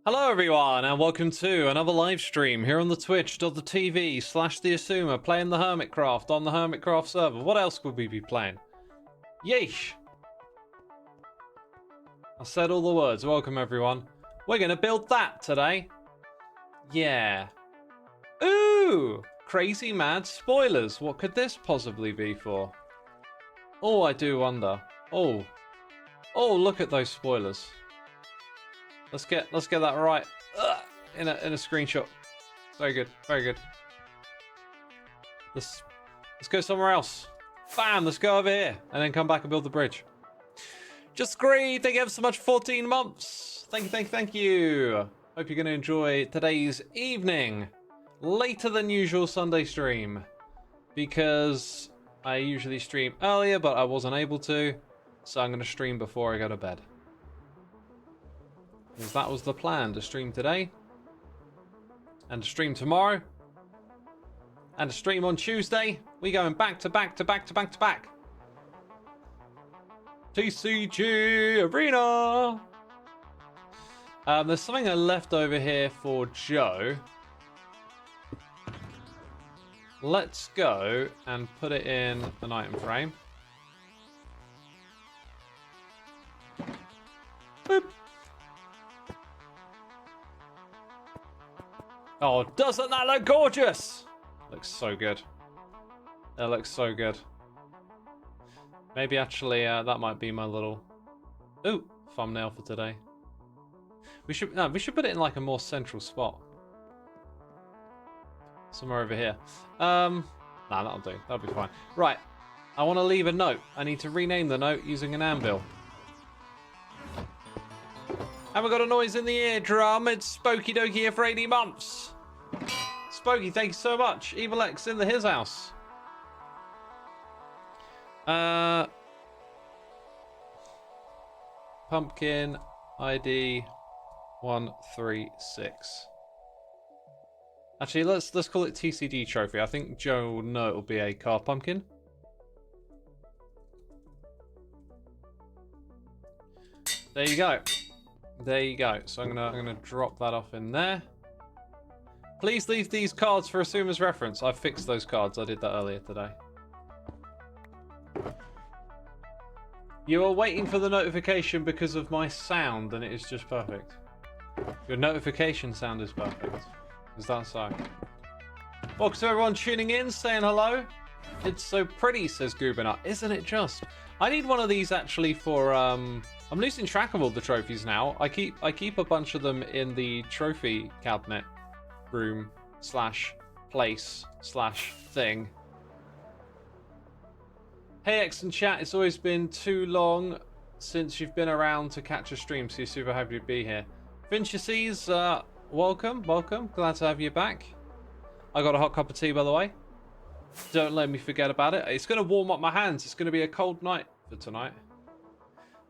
Hello everyone, and welcome to another live stream here on the twitch.tv/the Xisuma, playing the Hermitcraft on the Hermitcraft server. What else could we be playing? Yeesh! I said all the words. Welcome everyone. We're gonna build that today. Yeah. Ooh! Crazy mad spoilers. What could this possibly be for? Oh, I do wonder. Oh. Oh, look at those spoilers. Let's get that right in a screenshot. Very good, very good. Let's go somewhere else. Bam! Let's go over here and then come back and build the bridge. Just great. Thank you ever so much for 14 months. Thank you. Hope you're going to enjoy today's evening. Later than usual Sunday stream, because I usually stream earlier, but I wasn't able to, so I'm going to stream before I go to bed. Because that was the plan, to stream today, and to stream tomorrow, and to stream on Tuesday. We going back to back to back to back to back. TCG Arena! There's something I left over here for Joe. Let's go and put it in an item frame. Boop. Oh, doesn't that look gorgeous? Looks so good. That looks so good. Maybe actually that might be my little thumbnail for today. We should put it in like a more central spot. Somewhere over here. Nah, that'll do. That'll be fine. Right. I want to leave a note. I need to rename the note using an anvil. Haven't got a noise in the eardrum. It's Spooky Dokie here for 80 months. Spooky, thank you so much. Evil X in his house. Pumpkin ID 136. Actually, let's call it TCG trophy. I think Joe will know it'll be a card pumpkin. There you go. There you go. So I'm gonna drop that off in there. Please leave these cards for Xisuma's reference. I fixed those cards. I did that earlier today. You are waiting for the notification because of my sound, and it is just perfect. Your notification sound is perfect. Is that so? Welcome to everyone tuning in, saying hello. It's so pretty, says Goobenut. Isn't it just? I need one of these actually for I'm losing track of all the trophies now. I keep a bunch of them in the trophy cabinet room / place / thing. Hey X and chat, it's always been too long since you've been around to catch a stream, so you're super happy to be here. Finchases, welcome. Glad to have you back. I got a hot cup of tea, by the way. Don't let me forget about it. It's going to warm up my hands. It's going to be a cold night for tonight.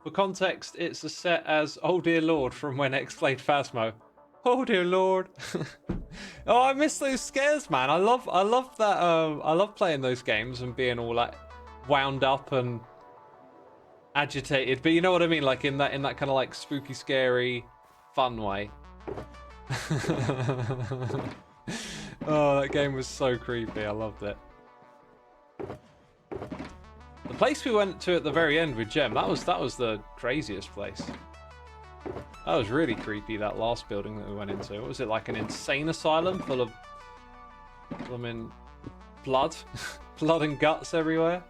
For context, it's a set as Oh Dear Lord from when X played Phasmo. Oh dear Lord. Oh, I miss those scares, man. I love that. I love playing those games and being all like wound up and agitated. But you know what I mean, like in that kind of like spooky, scary, fun way. Oh, that game was so creepy. I loved it. The place we went to at the very end with Gem, that was the craziest place. That was really creepy, that last building that we went into. What was it, like an insane asylum full of blood? Blood and guts everywhere?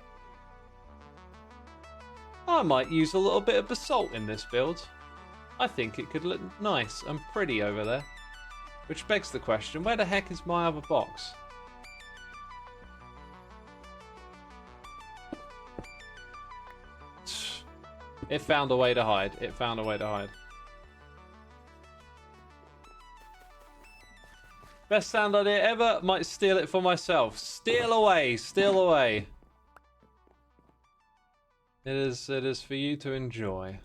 I might use a little bit of basalt in this build. I think it could look nice and pretty over there. Which begs the question, where the heck is my other box? It found a way to hide. It found a way to hide. Best sound idea ever. Might steal it for myself. Steal away. Steal away. It is for you to enjoy.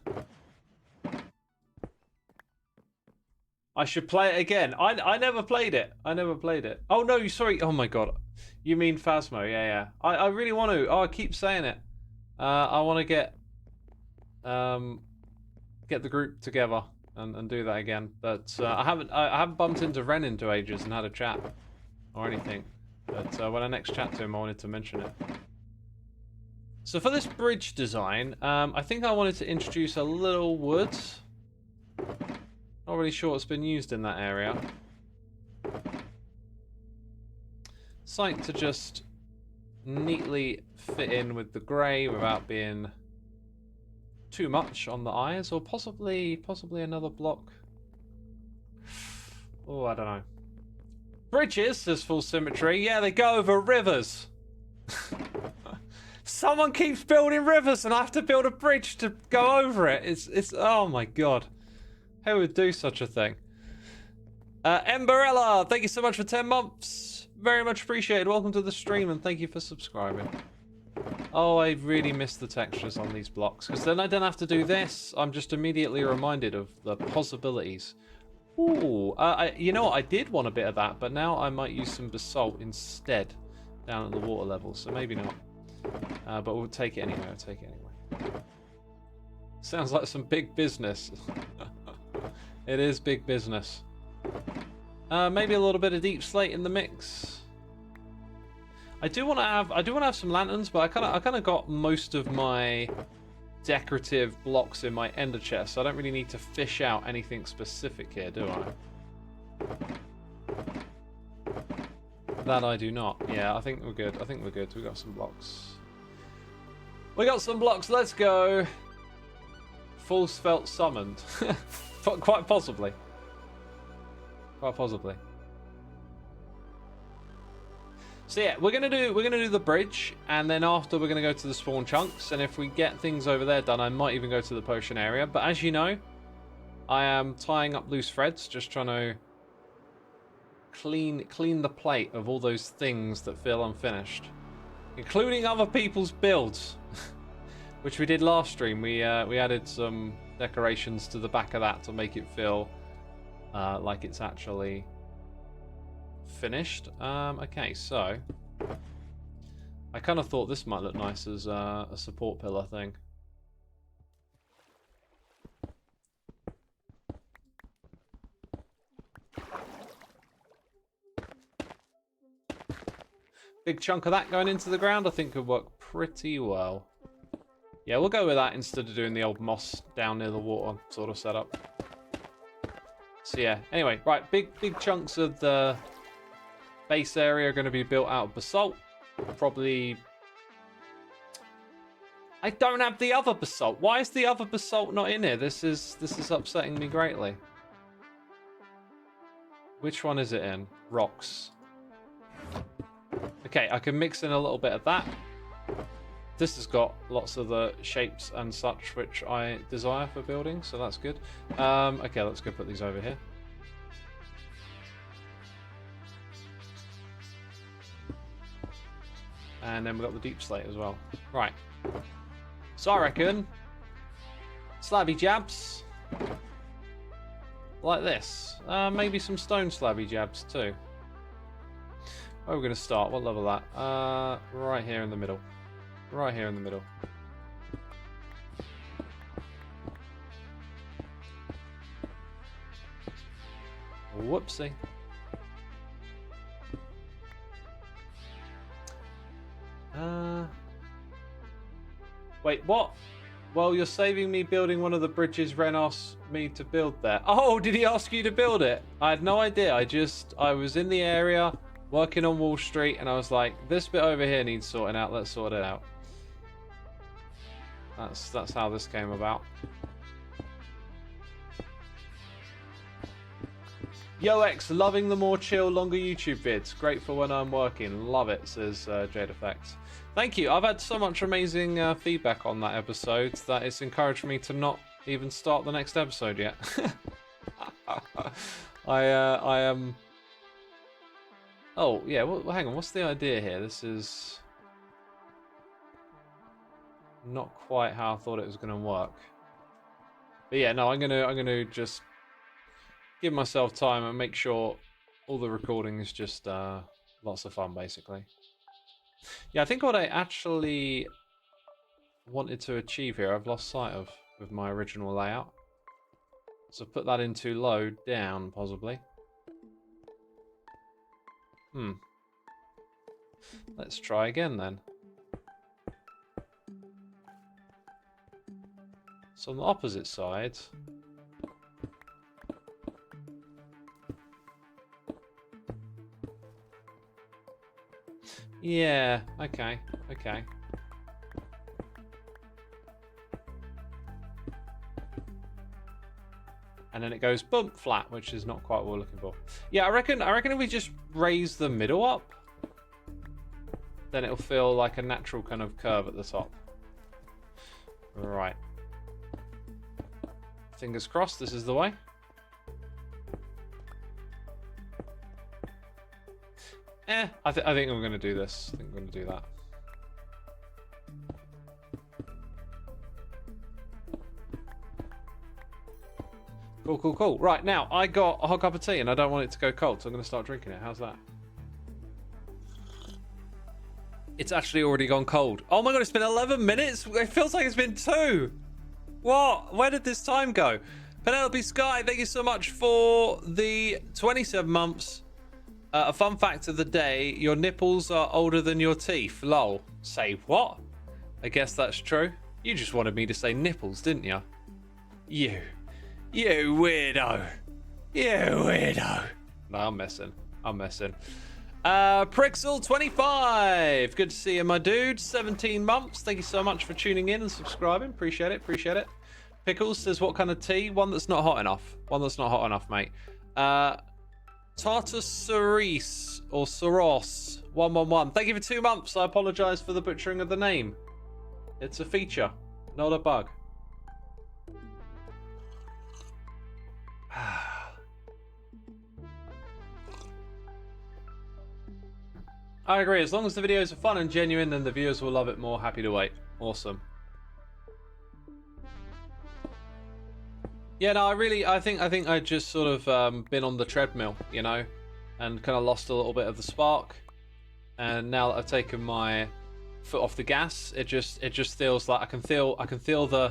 I should play it again. I never played it. I never played it. Oh no, sorry. Oh my god. You mean Phasmo? Yeah. I really want to. Oh, I keep saying it. I want to get get the group together and do that again. But I haven't bumped into Ren into ages and had a chat or anything. But when I next chat to him, I wanted to mention it. So for this bridge design, I think I wanted to introduce a little wood. Not really sure what's been used in that area. Something to just neatly fit in with the grey without being too much on the eyes, or possibly another block. Oh, I don't know. Bridges, says Full Symmetry. Yeah, they go over rivers. Someone keeps building rivers and I have to build a bridge to go over it. It's oh my god. Who would do such a thing? Emberella, thank you so much for 10 months. Very much appreciated. Welcome to the stream and thank you for subscribing. Oh, I really miss the textures on these blocks because then I don't have to do this. I'm just immediately reminded of the possibilities. Ooh, you know what? I did want a bit of that, but now I might use some basalt instead down at the water level, so maybe not. But we'll take it anyway. I'll take it anyway. Sounds like some big business. It is big business. Maybe a little bit of deep slate in the mix. I do want to have some lanterns, but I kind of got most of my decorative blocks in my ender chest, so I don't really need to fish out anything specific here, do I? That I do not. Yeah, I think we're good. I think we're good. We got some blocks. We got some blocks. Let's go. Full felt summoned. Quite possibly. Quite possibly. So yeah, we're gonna do the bridge, and then after we're gonna go to the spawn chunks, and if we get things over there done, I might even go to the potion area. But as you know, I am tying up loose threads, just trying to clean the plate of all those things that feel unfinished, including other people's builds, which we did last stream. We added some decorations to the back of that to make it feel like it's actually finished. Okay, so I kind of thought this might look nice as a support pillar thing. Big chunk of that going into the ground I think could work pretty well. Yeah, we'll go with that instead of doing the old moss down near the water sort of setup. So yeah, anyway, right, big chunks of the base area are going to be built out of basalt. Probably... I don't have the other basalt. Why is the other basalt not in here? This is upsetting me greatly. Which one is it in? Rocks. Okay, I can mix in a little bit of that. This has got lots of the shapes and such which I desire for building, so that's good. Okay, let's go put these over here. And then we've got the deep slate as well. Right. So I reckon slabby jabs like this. Maybe some stone slabby jabs too. Where are we going to start? What level that? Right here in the middle. Right here in the middle. Whoopsie. Wait, what? Well, you're saving me building one of the bridges Ren asked me to build there. Oh, did he ask you to build it? I had no idea. I was in the area working on Wall Street and I was like, this bit over here needs sorting out. Let's sort it out. That's how this came about. Yo X, loving the more chill, longer YouTube vids. Great for when I'm working. Love it, says Jade Effect. Thank you. I've had so much amazing feedback on that episode that it's encouraged me to not even start the next episode yet. I am... Oh, yeah, well, hang on. What's the idea here? This is not quite how I thought it was going to work. But yeah, no, I'm gonna just give myself time and make sure all the recording is just lots of fun, basically. Yeah, I think what I actually wanted to achieve here, I've lost sight of with my original layout. So put that in too low, down, possibly. Let's try again then. So on the opposite side... Yeah, okay, okay. And then it goes bump flat, which is not quite what we're looking for. Yeah, I reckon if we just raise the middle up, then it'll feel like a natural kind of curve at the top. Right. Fingers crossed this is the way. I think I'm going to do this. I think I'm going to do that. Cool, cool, cool. Right, now, I got a hot cup of tea and I don't want it to go cold, so I'm going to start drinking it. How's that? It's actually already gone cold. Oh my god, it's been 11 minutes? It feels like it's been 2. What? Where did this time go? Penelope Sky, thank you so much for the 27 months. A fun fact of the day, your nipples are older than your teeth. Lol. Say what? I guess that's true. You just wanted me to say nipples, didn't you? You weirdo. You weirdo. No, I'm messing. I'm messing. Prixel25. Good to see you, my dude. 17 months. Thank you so much for tuning in and subscribing. Appreciate it. Appreciate it. Pickles says, what kind of tea? One that's not hot enough. One that's not hot enough, mate. Tartar Cerise or Soros 111. Thank you for 2 months. I apologize for the butchering of the name. It's a feature, not a bug. I agree. As long as the videos are fun and genuine, then the viewers will love it more. Happy to wait. Awesome. Yeah, no, I think I just sort of been on the treadmill, you know, and kind of lost a little bit of the spark. And now that I've taken my foot off the gas, it just feels like I can feel the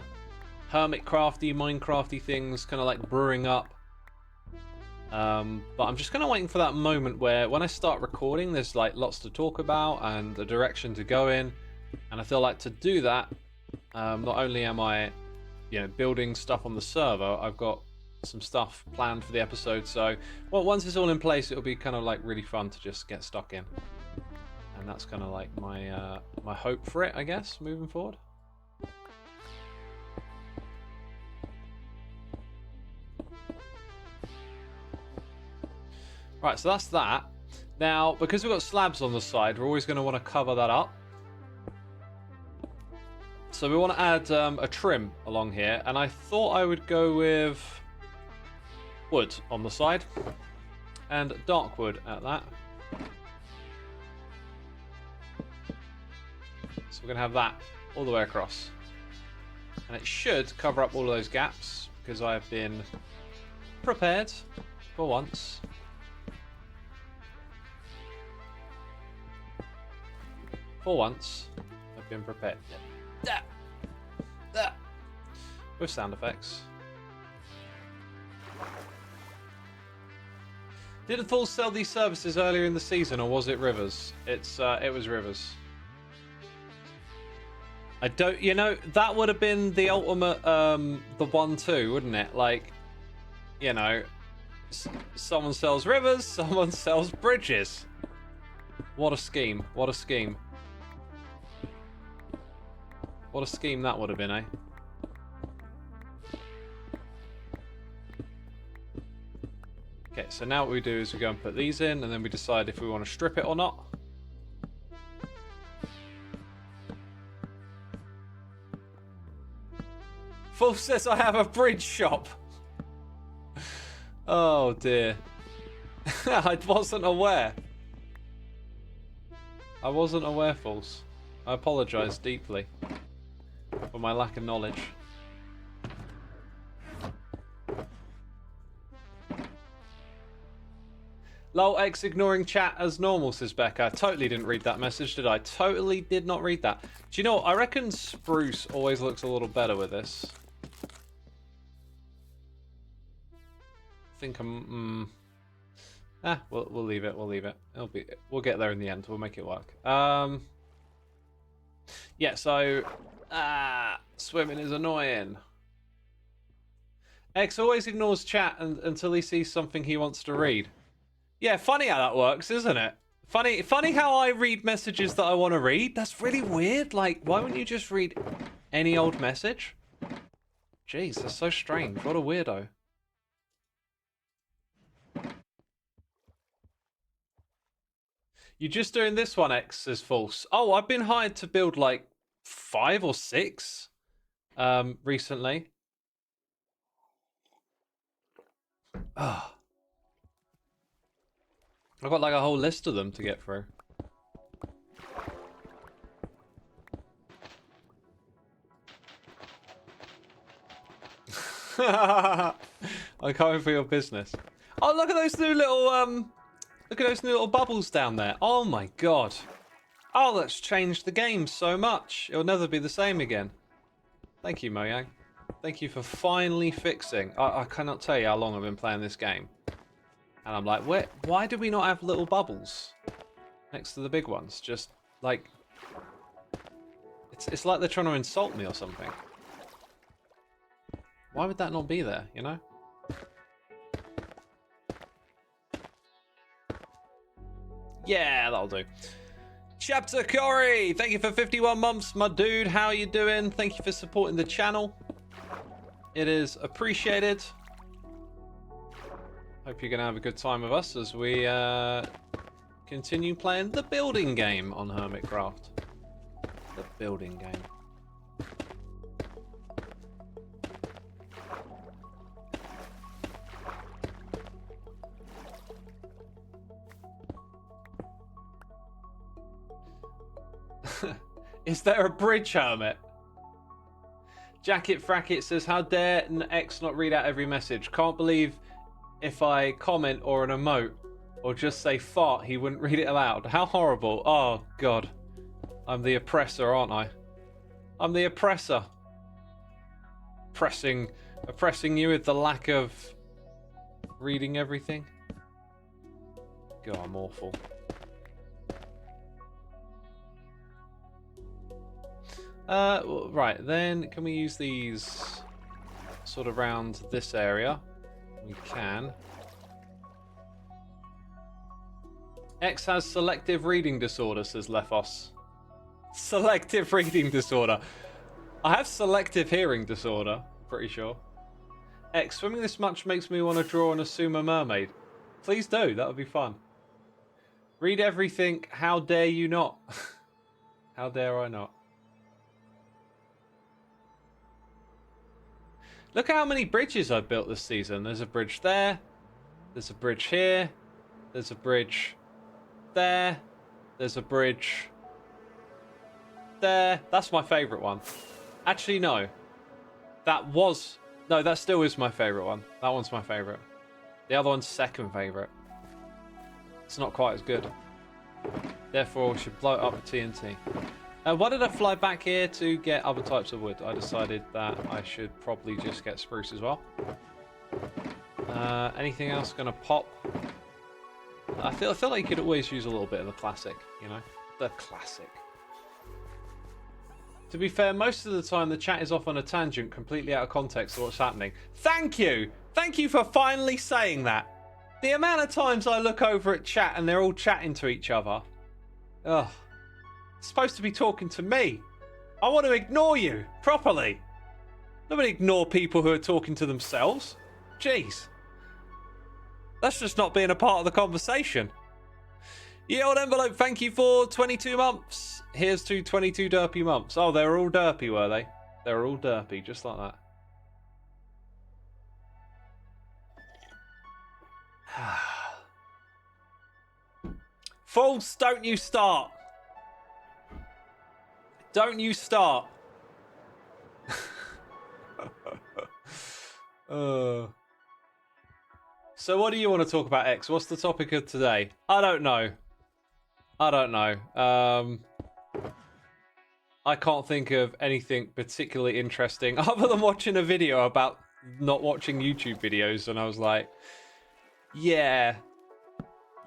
Hermitcrafty, Minecrafty things kind of like brewing up. But I'm just kind of waiting for that moment where when I start recording, there's like lots to talk about and the direction to go in. And I feel like to do that, not only am I, you know, building stuff on the server, I've got some stuff planned for the episode. So, well, once it's all in place, it'll be kind of like really fun to just get stuck in. And that's kind of like my my hope for it, I guess, moving forward. Right, so that's that. Now, because we've got slabs on the side, we're always going to want to cover that up. So we want to add a trim along here, and I thought I would go with wood on the side and dark wood at that. So we're going to have that all the way across. And it should cover up all of those gaps because I've been prepared for once. For once, I've been prepared. With sound effects. Didn't Fools sell these services earlier in the season, or was it Rivers? It was Rivers. I don't, you know, that would have been the ultimate, the 1-2, wouldn't it? Like, you know, someone sells Rivers, someone sells Bridges. What a scheme! What a scheme! What a scheme that would have been, eh? Okay, so now what we do is we go and put these in, and then we decide if we want to strip it or not. Fulf says I have a bridge shop. Oh dear. I wasn't aware. I wasn't aware, Fulf. I apologise deeply for my lack of knowledge. Lol X ignoring chat as normal, says Becca. Totally didn't read that message, did I? Totally did not read that. Do you know what? I reckon spruce always looks a little better with this. think I'm... we'll leave it. We'll leave it. We'll get there in the end. We'll make it work. Yeah, so... swimming is annoying. X always ignores chat until he sees something he wants to read. Yeah, funny how that works, isn't it? Funny how I read messages that I want to read. That's really weird. Like, why wouldn't you just read any old message? Jeez, that's so strange. What a weirdo. You're just doing this one, X, is false. Oh, I've been hired to build like 5 or 6 recently. Oh. I've got like a whole list of them to get through. I'm coming for your business. Oh, look at those new little look at those new little bubbles down there. Oh my god. Oh, that's changed the game so much. It'll never be the same again. Thank you, Mojang. Thank you for finally fixing. I cannot tell you how long I've been playing this game. And I'm like, why do we not have little bubbles next to the big ones? Just like, it's like they're trying to insult me or something. Why would that not be there, you know? Yeah, that'll do. Chapter Corey, thank you for 51 months, my dude. How are you doing? Thank you for supporting the channel. It is appreciated. Hope you're going to have a good time with us as we continue playing the building game on Hermitcraft. The building game. Is there a bridge, Hermit? Jacket Fracket says, how dare X not read out every message? Can't believe if I comment or an emote or just say fart, he wouldn't read it aloud. How horrible. Oh, God. I'm the oppressor, aren't I? I'm the oppressor. Oppressing you with the lack of reading everything. God, I'm awful. Right, then can we use these sort of around this area? We can. X has selective reading disorder, says Lefos. Selective reading disorder. I have selective hearing disorder, pretty sure. X, swimming this much makes me want to draw an Xisuma mermaid. Please do, that would be fun. Read everything, how dare you not? How dare I not? Look at how many bridges I've built this season. There's a bridge there. There's a bridge here. There's a bridge there. There's a bridge there. That's my favourite one. Actually, no. That still is my favourite one. That one's my favourite. The other one's second favourite. It's not quite as good. Therefore, we should blow it up with TNT. Why did I fly back here to get other types of wood? I decided that I should probably just get spruce as well. Anything else going to pop? I feel like you could always use a little bit of the classic, you know? The classic. To be fair, most of the time the chat is off on a tangent, completely out of context of what's happening. Thank you! Thank you for finally saying that. The amount of times I look over at chat and they're all chatting to each other. Ugh. Supposed to be talking to me. I want to ignore you properly. Nobody ignore people who are talking to themselves. Jeez. That's just not being a part of the conversation. Ye old envelope, thank you for 22 months. Here's to 22 derpy months. Oh, they were all derpy, were they? They were all derpy, just like that. False, don't you start. Don't you start. So what do you want to talk about, X? What's the topic of today? I don't know. I can't think of anything particularly interesting other than watching a video about not watching YouTube videos, and I was like, Yeah,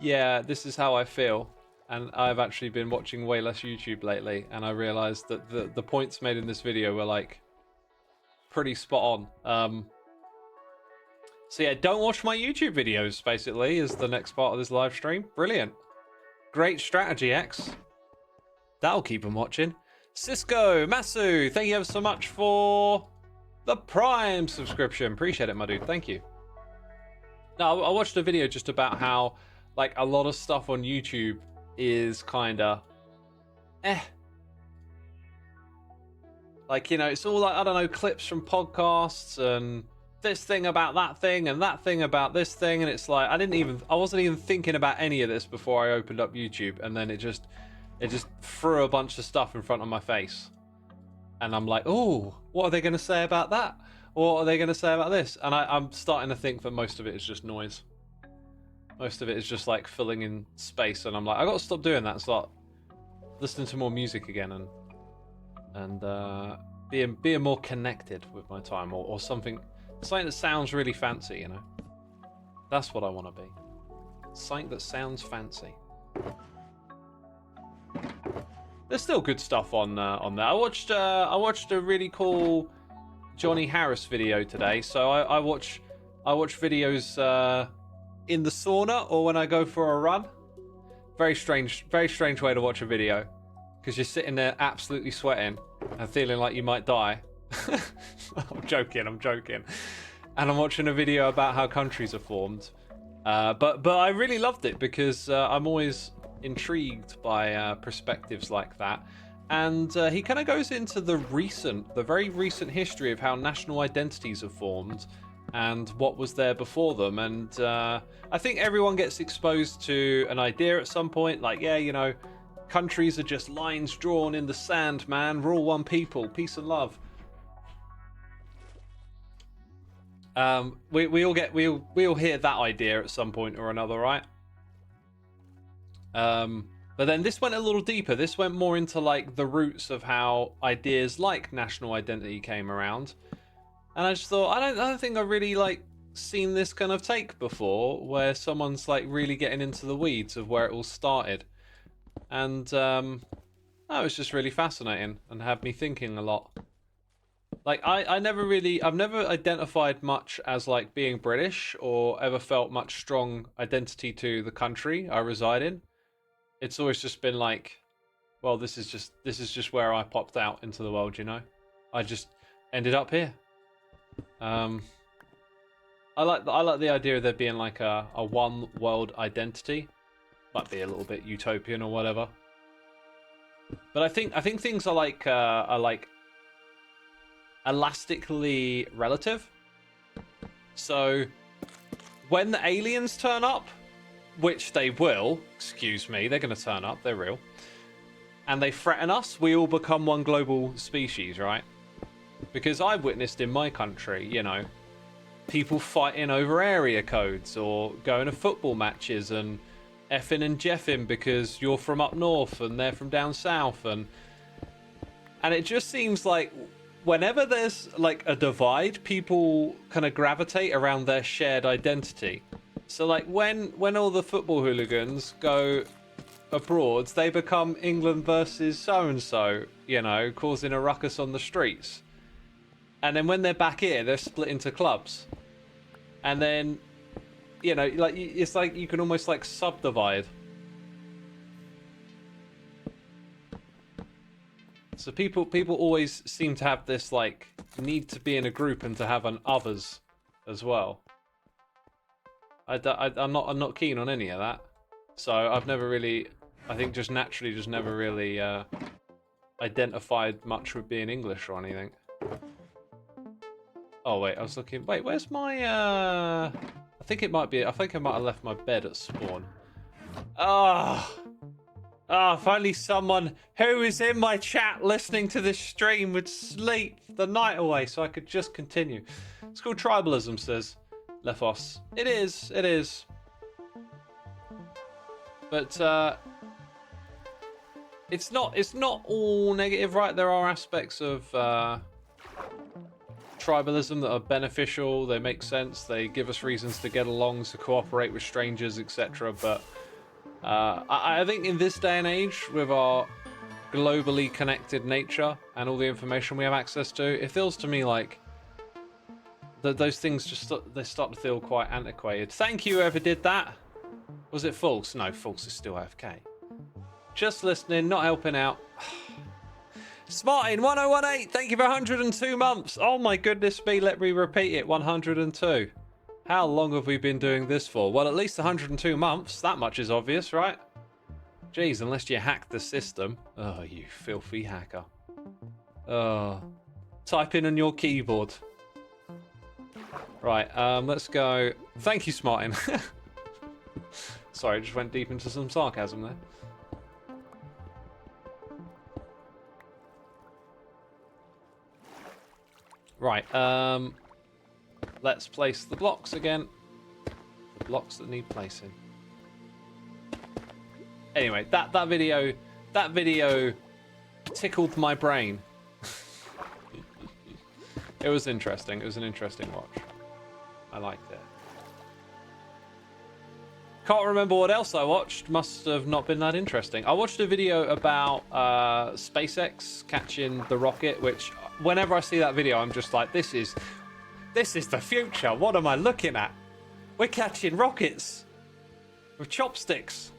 this is how I feel. And I've actually been watching way less YouTube lately, and I realized that the points made in this video were like pretty spot on. So yeah, don't watch my YouTube videos, basically, is the next part of this live stream. Brilliant. Great strategy, X. That'll keep them watching. Cisco, Masu, thank you ever so much for the Prime subscription. Appreciate it, my dude. Thank you. No, I watched a video just about how, like, a lot of stuff on YouTube is kinda like, you know, it's all like, I don't know, clips from podcasts and this thing about that thing and that thing about this thing, and it's like I wasn't even thinking about any of this before I opened up YouTube, and then it just threw a bunch of stuff in front of my face, and I'm like, oh, what are they going to say about that? What are they going to say about this? And I'm starting to think that most of it is just noise. Most of it is just like filling in space, and I'm like, I got to stop doing that and start listening to more music again, and being more connected with my time, or something that sounds really fancy, you know. That's what I want to be. Something that sounds fancy. There's still good stuff on there. I watched a really cool Johnny Harris video today. So I watch videos in the sauna or when I go for a run. Very strange way to watch a video, because you're sitting there absolutely sweating and feeling like you might die. I'm joking. And I'm watching a video about how countries are formed. But I really loved it because I'm always intrigued by perspectives like that. And he kind of goes into the very recent history of how national identities are formed and what was there before them. And I think everyone gets exposed to an idea at some point, like, yeah, you know, countries are just lines drawn in the sand, man. We're all one people, peace and love. We all hear that idea at some point or another, right? But then this went a little deeper. This went more into like the roots of how ideas like national identity came around. And I just thought, I don't think I've really like seen this kind of take before, where someone's like really getting into the weeds of where it all started. And that was just really fascinating and had me thinking a lot. Like, I've never identified much as like being British or ever felt much strong identity to the country I reside in. It's always just been like, well, this is just where I popped out into the world, you know? I just ended up here. I like the idea of there being like a one world identity. Might be a little bit utopian or whatever. But I think things are like elastically relative. So when the aliens turn up, which they will, excuse me, they're going to turn up, they're real, and they threaten us, we all become one global species, right? Because I've witnessed in my country, you know, people fighting over area codes or going to football matches and effing and jeffing because you're from up north and they're from down south, and it just seems like whenever there's like a divide, people kind of gravitate around their shared identity. So like when all the football hooligans go abroad, they become England versus so-and-so, you know, causing a ruckus on the streets. And then when they're back here, they're split into clubs. And then, you know, like it's like you can almost like subdivide. So people always seem to have this like need to be in a group and to have an others as well. I'm not keen on any of that. So I've never really, I think just naturally just never really identified much with being English or anything. Oh wait, I was looking. Wait, where's my? I think I might have left my bed at spawn. Finally someone who is in my chat listening to this stream would sleep the night away so I could just continue. It's called tribalism, says Lefos. It is. But it's not all negative, right? There are aspects of tribalism that are beneficial. They make sense. They give us reasons to get along, to cooperate with strangers, etc. But I think in this day and age, with our globally connected nature and all the information we have access to, it feels to me like those things just they start to feel quite antiquated. Thank you, whoever did that. Was it false? No, false is still AFK. Just listening, not helping out. Smartin 1018, thank you for 102 months. Oh my goodness me, let me repeat it, 102. How long have we been doing this for? Well, at least 102 months. That much is obvious, right? Jeez, unless you hacked the system. Oh, you filthy hacker. Oh. Type in on your keyboard. Right, let's go. Thank you, Smartin. Sorry, I just went deep into some sarcasm there. Right, let's place the blocks again. The blocks that need placing. Anyway, that video tickled my brain. It was interesting. It was an interesting watch. I liked it. Can't remember what else I watched. Must have not been that interesting. I watched a video about SpaceX catching the rocket, which whenever I see that video, I'm just like, this is the future. What am I looking at? We're catching rockets with chopsticks.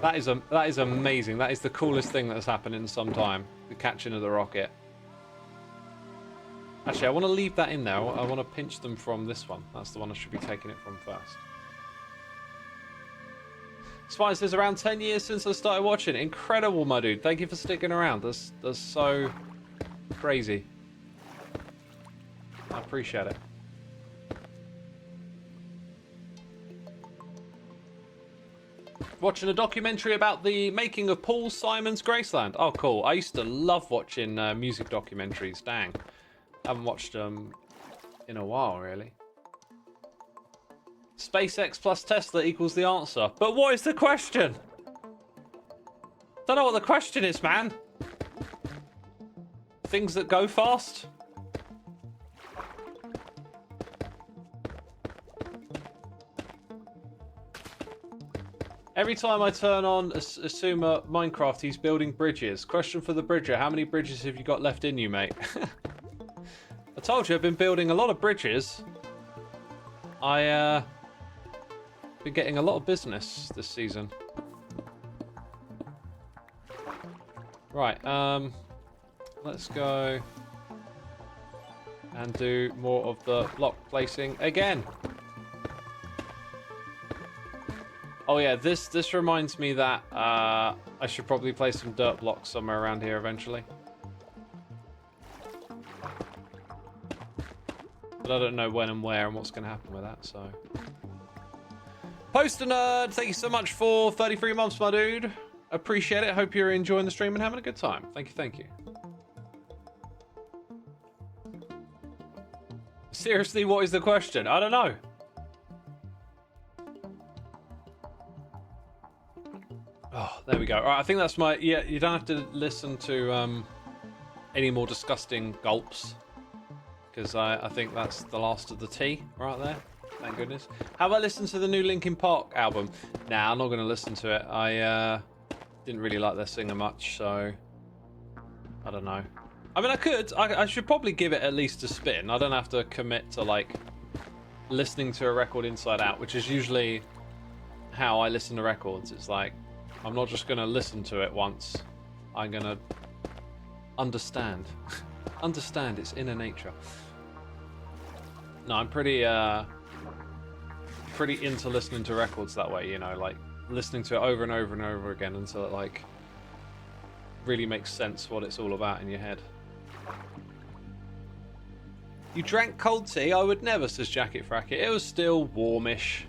That is amazing. That is the coolest thing that's happened in some time. The catching of the rocket. Actually, I want to leave that in there. I want to pinch them from this one. That's the one I should be taking it from first. Spice says around 10 years since I started watching. Incredible, my dude. Thank you for sticking around. That's so crazy. I appreciate it. Watching a documentary about the making of Paul Simon's Graceland. Oh, cool. I used to love watching music documentaries. Dang. I haven't watched them in a while, really. SpaceX plus Tesla equals the answer. But what is the question? Don't know what the question is, man. Things that go fast? Every time I turn on Xisuma Minecraft, he's building bridges. Question for the bridger, how many bridges have you got left in you, mate? I told you I've been building a lot of bridges. Been getting a lot of business this season. Right, let's go and do more of the block placing again. Oh yeah, this reminds me that I should probably place some dirt blocks somewhere around here eventually. But I don't know when and where and what's going to happen with that, so... Poster Nerd, thank you so much for 33 months, my dude. Appreciate it. Hope you're enjoying the stream and having a good time. Thank you, thank you. Seriously, what is the question? I don't know. Oh, there we go. All right, I think that's my... Yeah, you don't have to listen to any more disgusting gulps. Because I think that's the last of the tea right there. Thank goodness. How about listen to the new Linkin Park album? Nah, I'm not going to listen to it. I didn't really like their singer much, so... I don't know. I mean, I could. I should probably give it at least a spin. I don't have to commit to, like, listening to a record inside out, which is usually how I listen to records. It's like, I'm not just going to listen to it once. I'm going to understand. Understand its inner nature. No, I'm pretty into listening to records that way, you know, like listening to it over and over and over again until it like really makes sense what it's all about in your head. You drank cold tea? I would never, says Jacket Fracket. It was still warmish.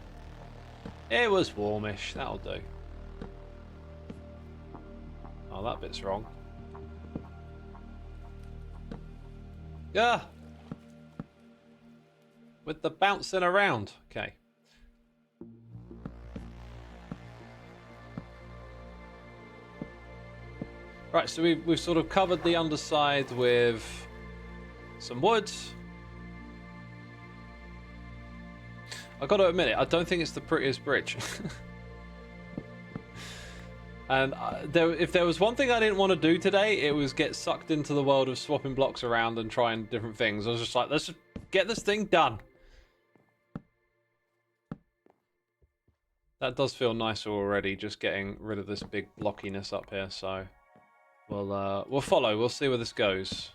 It was warmish, that'll do. Oh, that bit's wrong. Yeah. With the bouncing around. Okay. Right, so we've sort of covered the underside with Some wood. I got to admit it, I don't think it's the prettiest bridge. And if there was one thing I didn't want to do today, it was get sucked into the world of swapping blocks around and trying different things. I was just like, let's just get this thing done. That does feel nicer already, just getting rid of this big blockiness up here. So we'll follow. We'll see where this goes.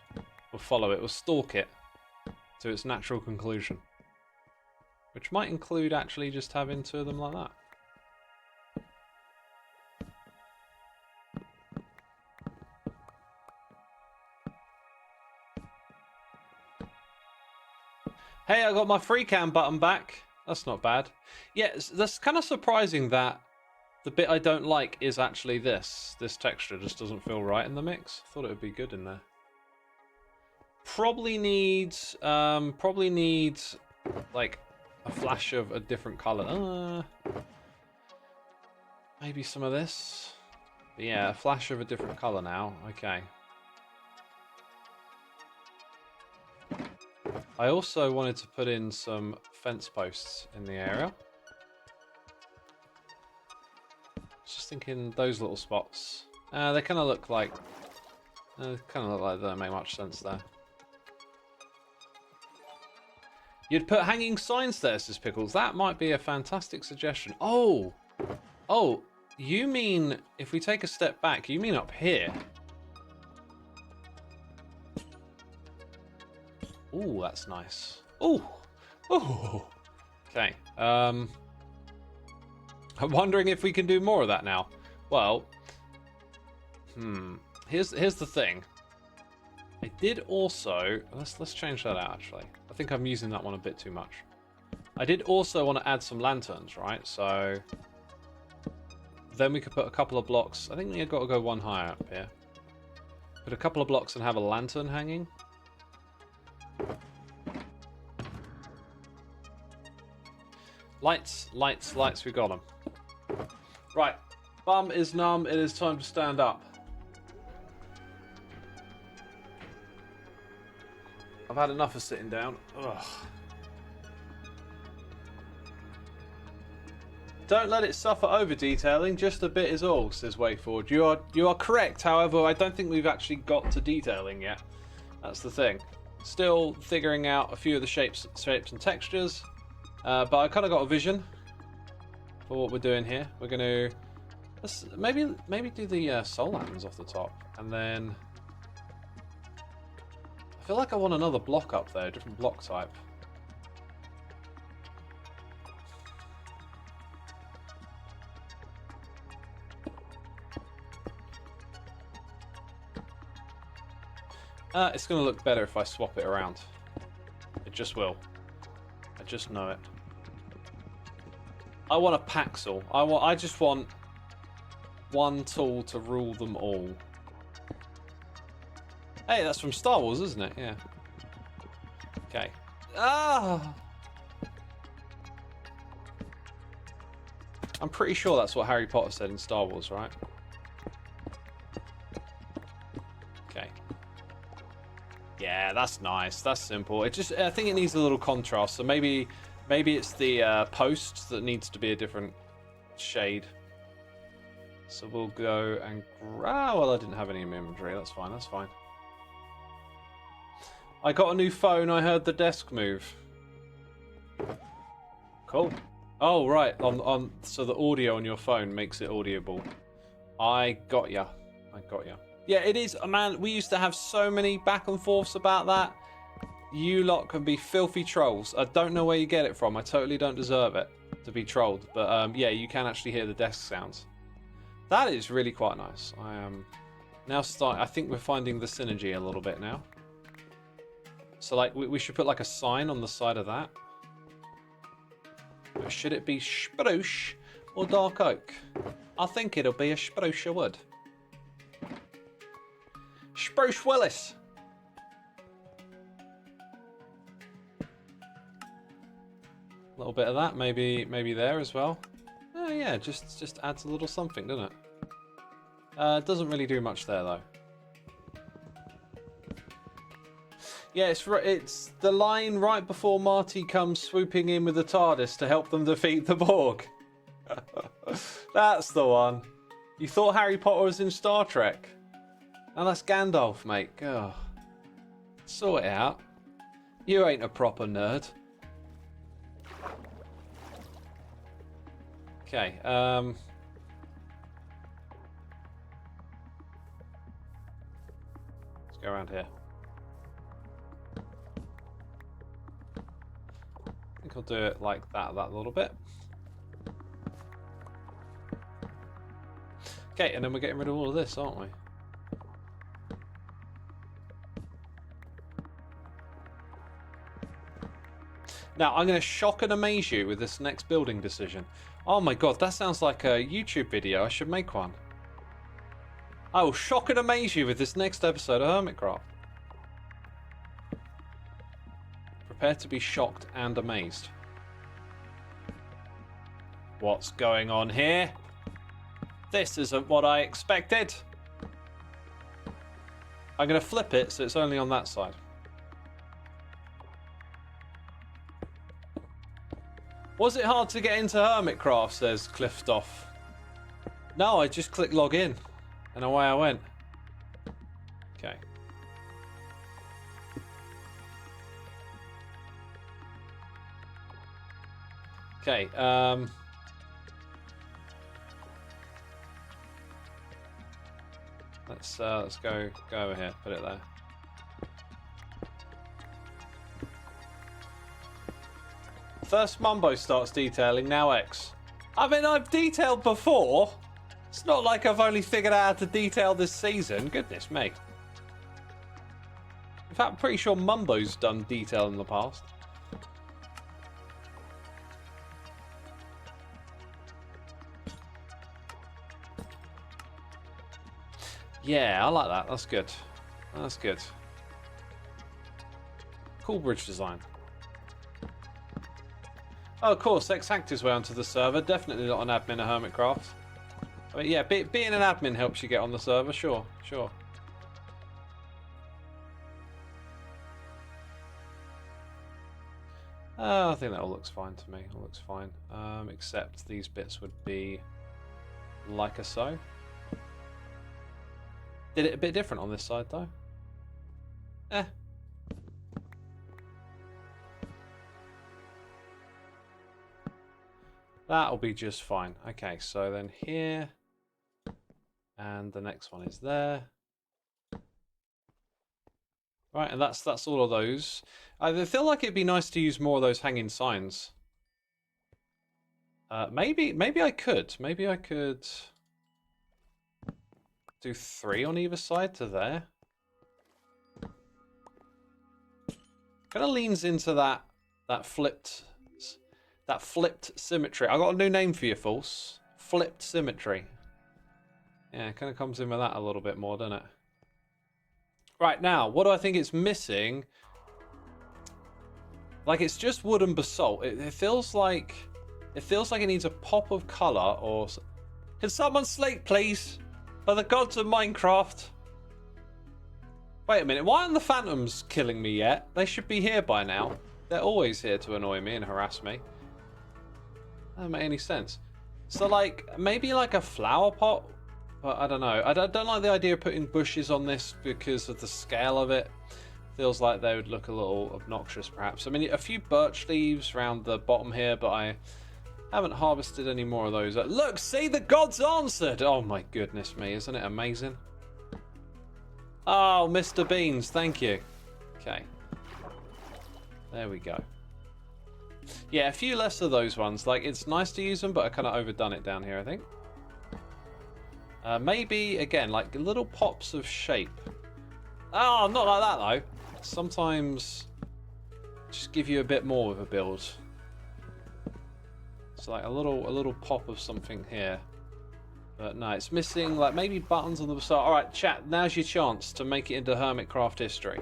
We'll follow it. We'll stalk it to its natural conclusion, which might include actually just having two of them like that. Hey, I got my free cam button back. That's not bad. Yeah, that's kind of surprising that the bit I don't like is actually this. This texture just doesn't feel right in the mix. Thought it would be good in there. Probably needs like a flash of a different color. Maybe some of this. But yeah, a flash of a different color now. Okay. I also wanted to put in some fence posts in the area. Just thinking those little spots. They kind of look like they don't make much sense there. You'd put hanging signs there, says Pickles. That might be a fantastic suggestion. Oh, you mean if we take a step back? You mean up here? Ooh, that's nice. Ooh. Okay. I'm wondering if we can do more of that now. Well, here's the thing. I did also let's change that out actually. I think I'm using that one a bit too much. I did also want to add some lanterns, right? So then we could put a couple of blocks. I think we've got to go one higher up here. Put a couple of blocks and have a lantern hanging. Lights, we got them. Right, bum is numb, it is time to stand up. I've had enough of sitting down. Ugh. Don't let it suffer over detailing, just a bit is all, says Wayford. You are correct, however, I don't think we've actually got to detailing yet. That's the thing. Still figuring out a few of the shapes and textures. But I kind of got a vision for what we're doing here. We're going to maybe do the soul lanterns off the top, and then I feel like I want another block up there, a different block type. It's going to look better if I swap it around. It just will. I just know it. I want a Paxel. I just want one tool to rule them all. Hey, that's from Star Wars, isn't it? Yeah. Okay. Ah! I'm pretty sure that's what Harry Potter said in Star Wars, right? Okay. Yeah, that's nice. That's simple. I think it needs a little contrast. So maybe it's the post that needs to be a different shade. So we'll go and well, I didn't have any in my inventory. That's fine. That's fine. I got a new phone. I heard the desk move. Cool. Oh right. So the audio on your phone makes it audible. I got ya. Yeah, it is, man. We used to have so many back and forths about that. You lot can be filthy trolls. I don't know where you get it from. I totally don't deserve it to be trolled. But yeah, you can actually hear the desk sounds. That is really quite nice. I am now I think we're finding the synergy a little bit now. So like we should put like a sign on the side of that. Should it be spruce or dark oak? I think it'll be a spruce wood. Spruce Willis. A little bit of that, maybe there as well. Oh yeah, just adds a little something, doesn't it? It doesn't really do much there though. Yeah, it's the line right before Marty comes swooping in with the TARDIS to help them defeat the Borg. That's the one. You thought Harry Potter was in Star Trek? And that's Gandalf, mate. Oh. Sort it out. You ain't a proper nerd. Okay, let's go around here. I think I'll do it like that little bit. Okay, and then we're getting rid of all of this, aren't we? Now, I'm going to shock and amaze you with this next building decision. Oh my god, that sounds like a YouTube video. I should make one. I will shock and amaze you with this next episode of Hermitcraft. Prepare to be shocked and amazed. What's going on here? This isn't what I expected. I'm going to flip it so it's only on that side. Was it hard to get into Hermitcraft, says Cliftoff. No, I just clicked log in and away I went. Okay. Okay, let's go over here, put it there. First Mumbo starts detailing, now X. I mean, I've detailed before. It's not like I've only figured out how to detail this season. Goodness me. In fact, I'm pretty sure Mumbo's done detail in the past. Yeah, I like that. That's good. That's good. Cool bridge design. Oh, of course, X-Hacked his way onto the server. Definitely not an admin at Hermitcraft. I mean, yeah, being an admin helps you get on the server, sure, sure. I think that all looks fine to me. All looks fine. Except these bits would be like a so. Did it a bit different on this side, though. Eh. That'll be just fine. Okay, so then here, and the next one is there. Right, and that's all of those. I feel like it'd be nice to use more of those hanging signs. Maybe I could. Maybe I could do 3 on either side to there. Kind of leans into that flipped symmetry. I got a new name for you, False. Flipped symmetry. Yeah, it kind of comes in with that a little bit more, doesn't it? Right, now, what do I think it's missing? Like, it's just wood and basalt. It feels like it needs a pop of color or... Can someone slate, please? For the gods of Minecraft. Wait a minute, why aren't the phantoms killing me yet? They should be here by now. They're always here to annoy me and harass me. That doesn't make any sense. So, like, maybe like a flower pot? But I don't know. I don't like the idea of putting bushes on this because of the scale of it. Feels like they would look a little obnoxious, perhaps. I mean, a few birch leaves around the bottom here, but I haven't harvested any more of those. Look, see, the gods answered! Oh my goodness me, isn't it amazing? Oh, Mr. Beans, thank you. Okay. There we go. Yeah, a few less of those ones. Like, it's nice to use them, but I kind of overdone it down here, I think. Maybe, again, like little pops of shape. Oh, not like that, though. Sometimes just give you a bit more with a build. It's like a little pop of something here. But no, it's missing, like, maybe buttons on the side. All right, chat, now's your chance to make it into Hermitcraft history.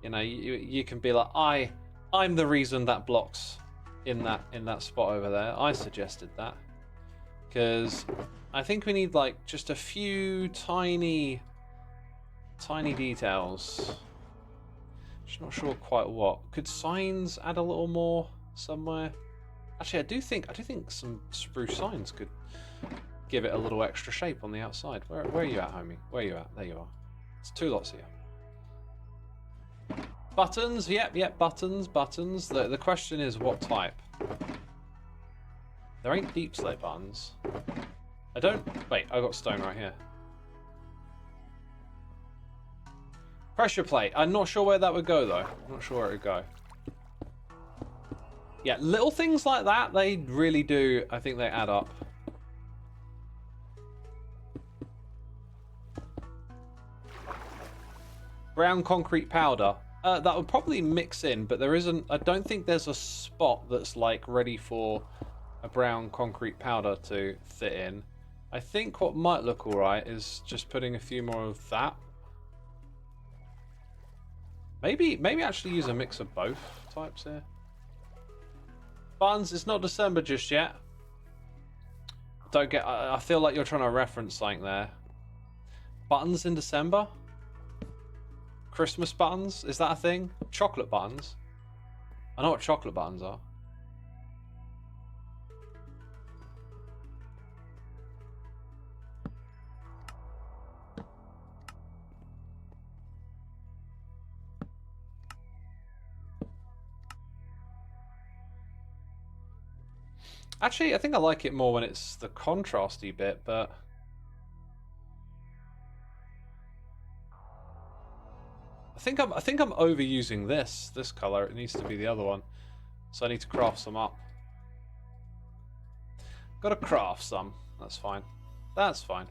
You know, you can be like, I'm the reason that block's in that spot over there. I suggested that. Because I think we need, like, just a few tiny details. Just not sure quite what. Could signs add a little more somewhere? Actually, I do think some spruce signs could give it a little extra shape on the outside. Where are you at, homie? Where are you at? There you are. It's 2 lots here. Buttons, yep, buttons. The question is what type? There ain't deep slate buttons. I got stone right here. Pressure plate. I'm not sure where that would go though. I'm not sure where it would go. Yeah, little things like that, they really do, I think they add up. Brown concrete powder. That would probably mix in, but there isn't, I don't think there's a spot that's like ready for a brown concrete powder to fit in. I think what might look alright is just putting a few more of that. Maybe actually use a mix of both types here. Buttons, it's not December just yet. Don't get, I feel like you're trying to reference something there. Buttons in December? Christmas buttons? Is that a thing? Chocolate buttons? I know what chocolate buttons are. Actually, I think I like it more when it's the contrasty bit, but I think I'm overusing this color. It needs to be the other one, so I need to craft some up. Got to craft some. That's fine. That's fine.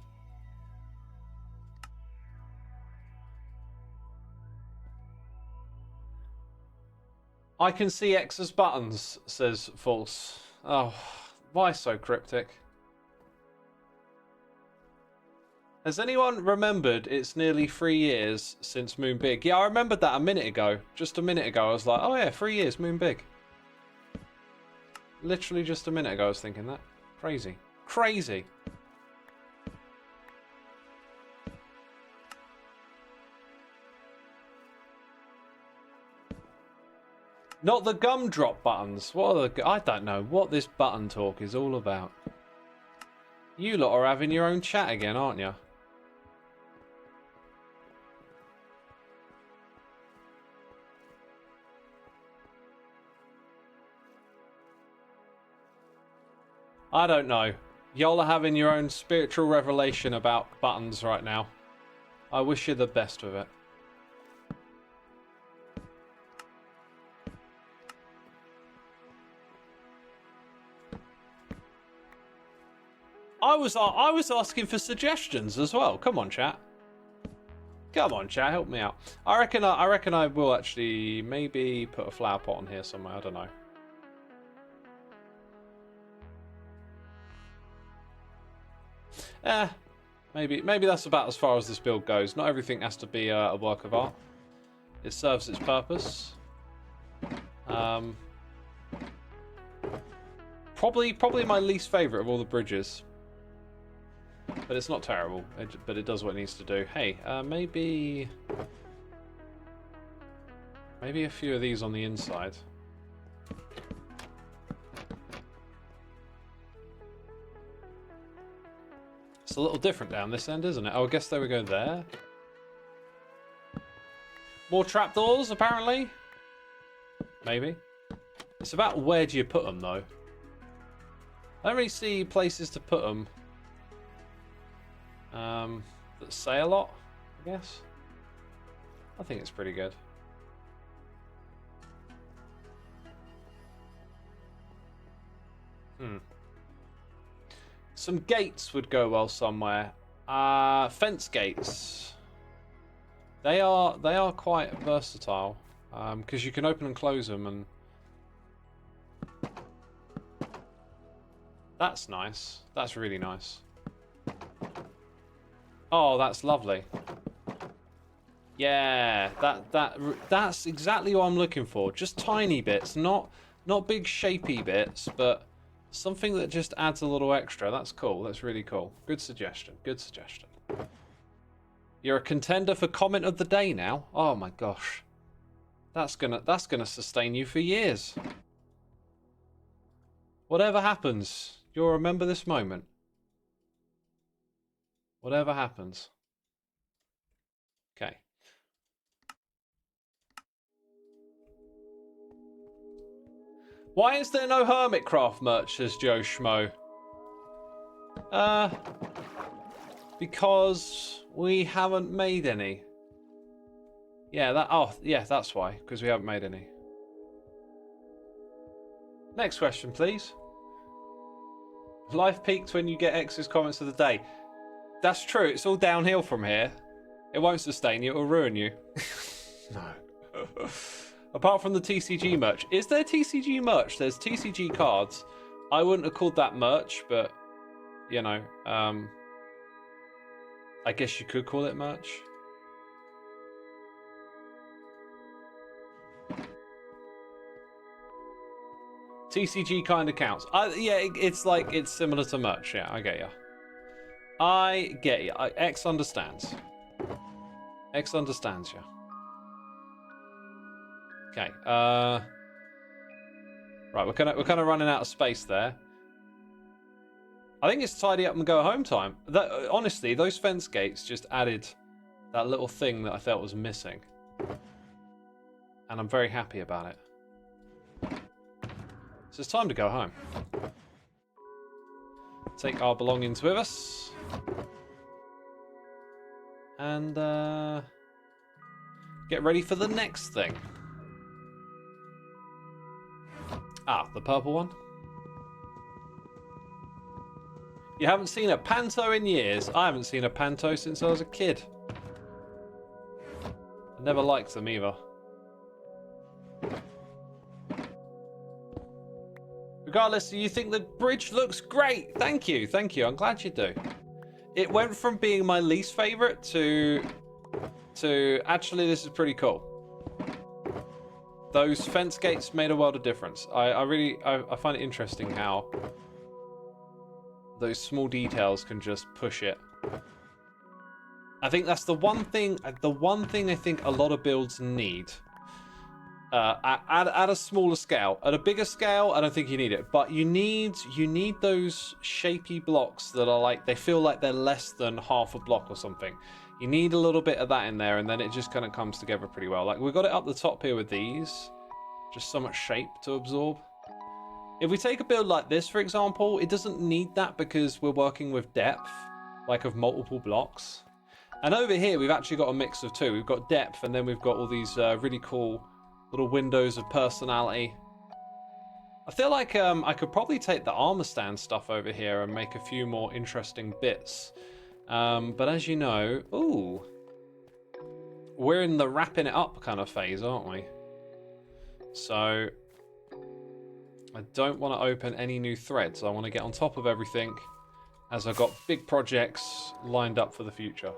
I can see X's buttons, says False. Oh, why so cryptic? Has anyone remembered it's nearly 3 years since Moon Big? Yeah, I remembered that a minute ago. Just a minute ago, I was like, oh yeah, 3 years, Moon Big. Literally just a minute ago, I was thinking that. Crazy. Crazy. Not the gumdrop buttons. What are the... I don't know what this button talk is all about. You lot are having your own chat again, aren't you? I don't know. Y'all are having your own spiritual revelation about buttons right now. I wish you the best with it. I was asking for suggestions as well. Come on, chat. Come on, chat. Help me out. I reckon I will actually maybe put a flower pot on here somewhere. I don't know. Maybe that's about as far as this build goes. Not everything has to be a work of art. It serves its purpose. Probably my least favorite of all the bridges. But it's not terrible. But it does what it needs to do. Hey, maybe a few of these on the inside. It's a little different down this end, isn't it? Oh, I guess they would go there. More trapdoors, apparently. Maybe. It's about where do you put them, though. I don't really see places to put them that say a lot, I guess. I think it's pretty good. Some gates would go well somewhere. Fence gates. They are quite versatile because you can open and close them, and that's nice. That's really nice. Oh, that's lovely. Yeah, that's exactly what I'm looking for. Just tiny bits, not big shapy bits, but something that just adds a little extra. That's cool. That's really cool. Good suggestion. Good suggestion. You're a contender for comment of the day now. Oh my gosh. That's gonna sustain you for years. Whatever happens, you'll remember this moment. Whatever happens. Okay. Why is there no Hermitcraft merch, says Joe Schmo? Because we haven't made any. Yeah, that's why, because we haven't made any. Next question, please. Life peaked when you get X's comments of the day. That's true, it's all downhill from here. It won't sustain you, it'll ruin you. No. Apart from the TCG merch. Is there TCG merch? There's TCG cards. I wouldn't have called that merch, but, you know, I guess you could call it merch. TCG kind of counts. Yeah, it's similar to merch. Yeah, I get you. I get you. X understands. X understands you. Okay. Right, we're kind of running out of space there. I think it's tidy up and go home time. Honestly, those fence gates just added that little thing that I felt was missing, and I'm very happy about it. So it's time to go home. Take our belongings with us. And get ready for the next thing. Ah, the purple one. You haven't seen a panto in years. I haven't seen a panto since I was a kid. I never liked them either. Regardless, you think the bridge looks great. Thank you, thank you. I'm glad you do. It went from being my least favorite to actually this is pretty cool. Those fence gates made a world of difference. I find it interesting how those small details can just push it. I think that's the one thing I think a lot of builds need. At a smaller scale. At a bigger scale, I don't think you need it. But you need those shapy blocks that are like, they feel like they're less than half a block or something. You need a little bit of that in there, and then it just kind of comes together pretty well. Like, we've got it up the top here with these. Just so much shape to absorb. If we take a build like this, for example, it doesn't need that because we're working with depth, like of multiple blocks. And over here, we've actually got a mix of two. We've got depth, and then we've got all these really cool little windows of personality. I feel like I could probably take the armor stand stuff over here and make a few more interesting bits. But as you know, ooh, we're in the wrapping it up kind of phase, aren't we? So I don't want to open any new threads. I want to get on top of everything as I've got big projects lined up for the future.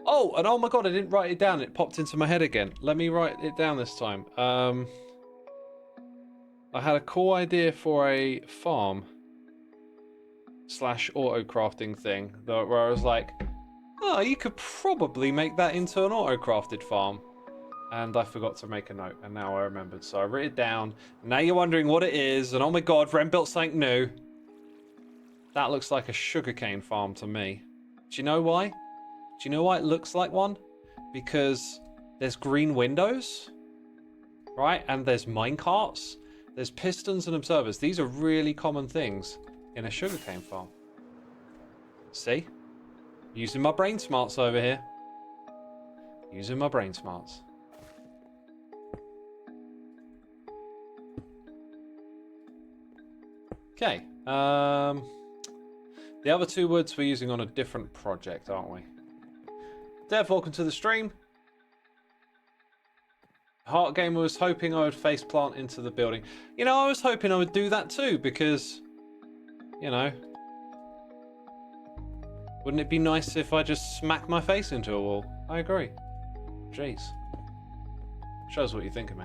Oh, and oh my god, I didn't write it down. It popped into my head again. Let me write it down this time. I had a cool idea for a farm / auto crafting thing where I was like, oh, you could probably make that into an auto crafted farm. And I forgot to make a note, and now I remembered. So I wrote it down. Now you're wondering what it is, and oh my god, Ren built something new. That looks like a sugarcane farm to me. Do you know why? Do you know why it looks like one? Because there's green windows, right? And there's minecarts. There's pistons and observers. These are really common things in a sugarcane farm. See? Using my brain smarts over here. Using my brain smarts. Okay. The other two woods we're using on a different project, aren't we? Dev, welcome to the stream. Heart Gamer was hoping I would faceplant into the building. You know, I was hoping I would do that too, because, you know, wouldn't it be nice if I just smack my face into a wall? I agree. Jeez. Shows what you think of me.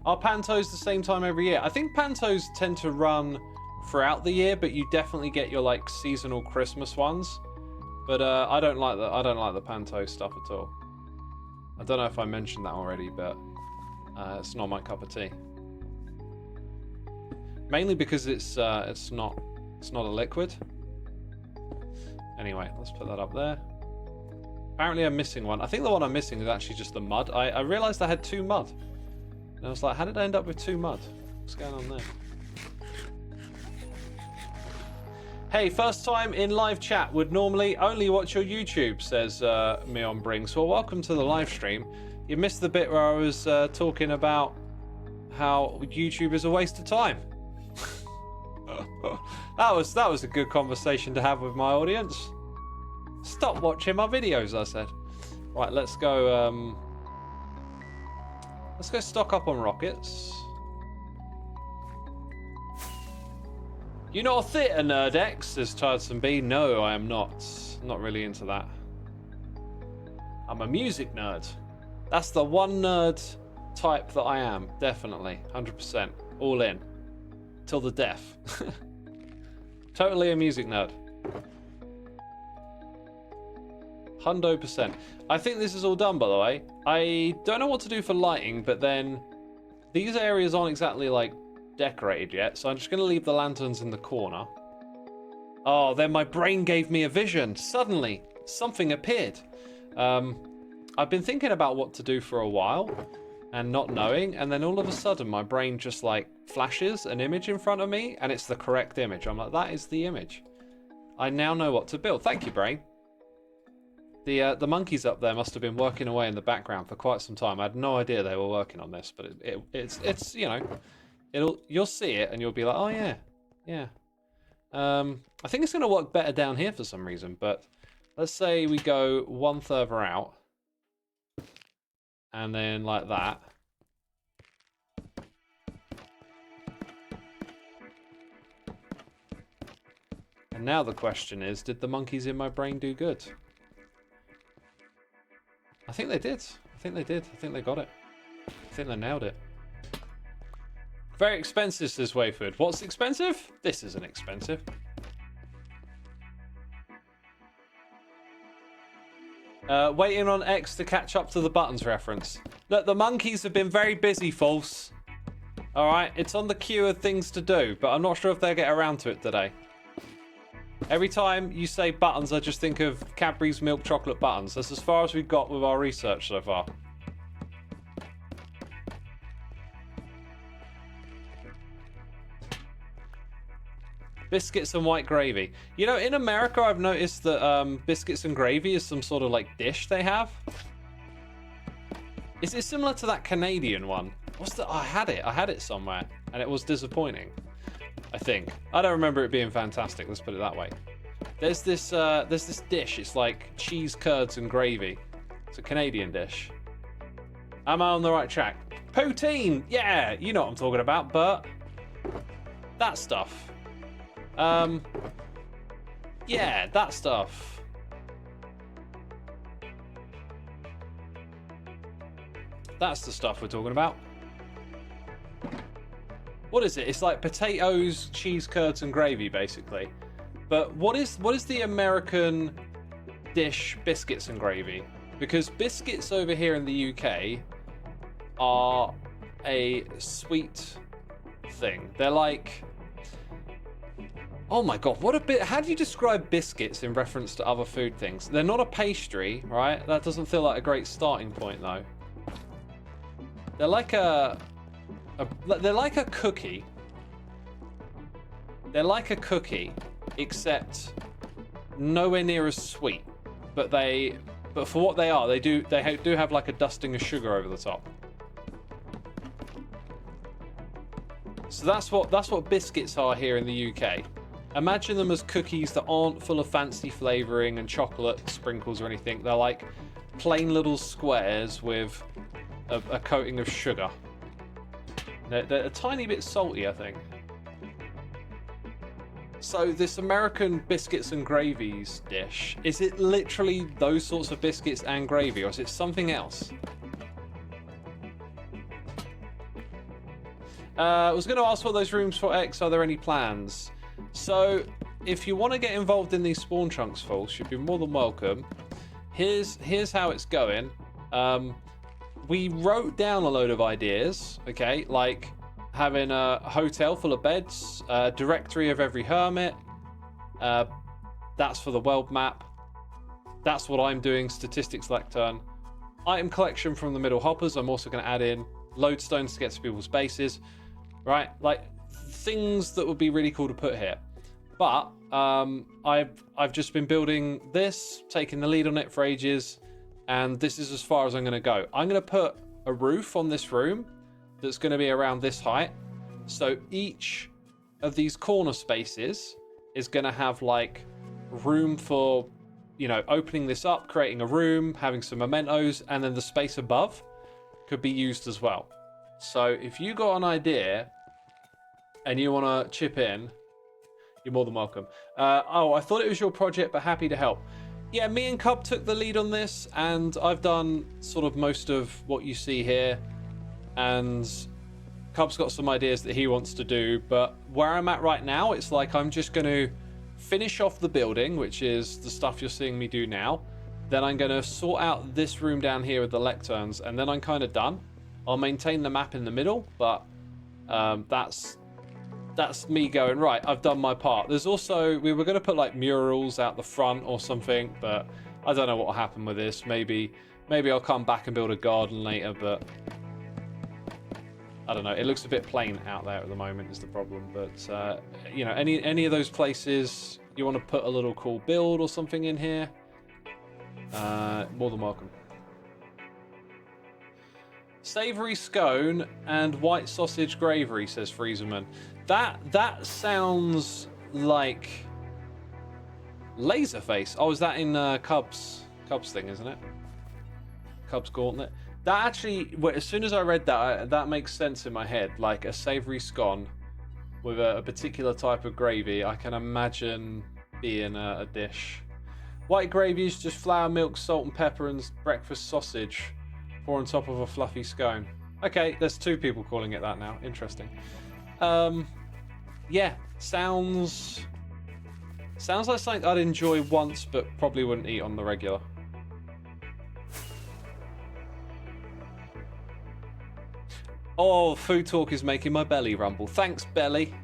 Are pantos the same time every year? I think pantos tend to run throughout the year, but you definitely get your like seasonal Christmas ones. But I don't like the panto stuff at all. I don't know if I mentioned that already, but it's not my cup of tea. Mainly because it's not a liquid. Anyway, let's put that up there. Apparently I'm missing one. I think the one I'm missing is actually just the mud. I realised I had 2 mud. And I was like, how did I end up with 2 mud? What's going on there? Hey, first time in live chat. Would normally only watch your YouTube, says Meon Brings. Well, welcome to the live stream. You missed the bit where I was talking about how YouTube is a waste of time. that was a good conversation to have with my audience. Stop watching my videos, I said. Right, let's go stock up on rockets. You're not a theatre nerd, X, says Tiresome B. No, I am not. Not really into that. I'm a music nerd. That's the one nerd type that I am, definitely. 100%. All in. Till the death. Totally a music nerd. 100%. I think this is all done, by the way. I don't know what to do for lighting, but then these areas aren't exactly like decorated yet, so I'm just going to leave the lanterns in the corner. Oh, then my brain gave me a vision. Suddenly, something appeared. I've been thinking about what to do for a while and not knowing, and then all of a sudden my brain just like flashes an image in front of me, and it's the correct image. I'm like, that is the image. I now know what to build. Thank you, brain. The monkeys up there must have been working away in the background for quite some time. I had no idea they were working on this, but it's you know, you'll see it and you'll be like, oh yeah. I think it's going to work better down here for some reason, but let's say we go 1 further out and then like that. And now the question is, did the monkeys in my brain do good? I think they did. I think they did. I think they got it. I think they nailed it. Very expensive, says Wayford. What's expensive? This isn't expensive. Waiting on X to catch up to the buttons reference. Look, the monkeys have been very busy, False. Alright, it's on the queue of things to do, but I'm not sure if they'll get around to it today. Every time you say buttons, I just think of Cadbury's milk chocolate buttons. That's as far as we've got with our research so far. Biscuits and white gravy. You know, in America, I've noticed that biscuits and gravy is some sort of like dish they have. Is it similar to that Canadian one? What's the? I had it somewhere, and it was disappointing. I think. I don't remember it being fantastic. Let's put it that way. There's this dish. It's like cheese curds and gravy. It's a Canadian dish. Am I on the right track? Poutine. Yeah, you know what I'm talking about. But that stuff. Yeah, that stuff. That's the stuff we're talking about. What is it? It's like potatoes, cheese curds, and gravy, basically. But what is the American dish, biscuits and gravy? Because biscuits over here in the UK are a sweet thing. They're like, oh my god, what a bit. How do you describe biscuits in reference to other food things? They're not a pastry, right? That doesn't feel like a great starting point, though. They're like they're like a cookie. They're like a cookie, except nowhere near as sweet. But for what they are, they do have like a dusting of sugar over the top. So that's what biscuits are here in the UK. Imagine them as cookies that aren't full of fancy flavoring and chocolate sprinkles or anything. They're like plain little squares with a coating of sugar. They're a tiny bit salty, I think. So this American biscuits and gravies dish, is it literally those sorts of biscuits and gravy, or is it something else? I was going to ask what those rooms for X, are there any plans? So if you want to get involved in these spawn chunks, folks, you'd be more than welcome. Here's how it's going. we wrote down a load of ideas, okay, like having a hotel full of beds, a directory of every hermit. That's for the world map. That's what I'm doing, statistics lectern. Item collection from the middle hoppers. I'm also going to add in lodestones to get to people's bases, right? Like things that would be really cool to put here. But I've just been building this, taking the lead on it for ages, and this is as far as I'm going to go. I'm going to put a roof on this room that's going to be around this height. So each of these corner spaces is going to have like room for, you know, opening this up, creating a room, having some mementos, and then the space above could be used as well. So if you got an idea and you want to chip in, you're more than welcome. Oh, I thought it was your project, but happy to help. Yeah, me and Cub took the lead on this, and I've done sort of most of what you see here. And Cub's got some ideas that he wants to do, but where I'm at right now, it's like I'm just going to finish off the building, which is the stuff you're seeing me do now. Then I'm going to sort out this room down here with the lecterns, and then I'm kind of done. I'll maintain the map in the middle, but that's me going, right, I've done my part. There's also, we were going to put like murals out the front or something, but I don't know what will happen with this. Maybe I'll come back and build a garden later, but I don't know. It looks a bit plain out there at the moment is the problem. But, you know, any of those places you want to put a little cool build or something in here, more than welcome. Savoury scone and white sausage gravy, says Frieserman. That sounds like Laserface. Oh, is that in Cub's thing, isn't it? Cub's Gauntlet. That actually, as soon as I read that, that makes sense in my head. Like a savoury scone with a particular type of gravy, I can imagine being a dish. White gravy is just flour, milk, salt and pepper and breakfast sausage. Pour on top of a fluffy scone. Okay, there's two people calling it that now. Interesting. Yeah, sounds like something I'd enjoy once, but probably wouldn't eat on the regular. Oh, food talk is making my belly rumble. Thanks, belly.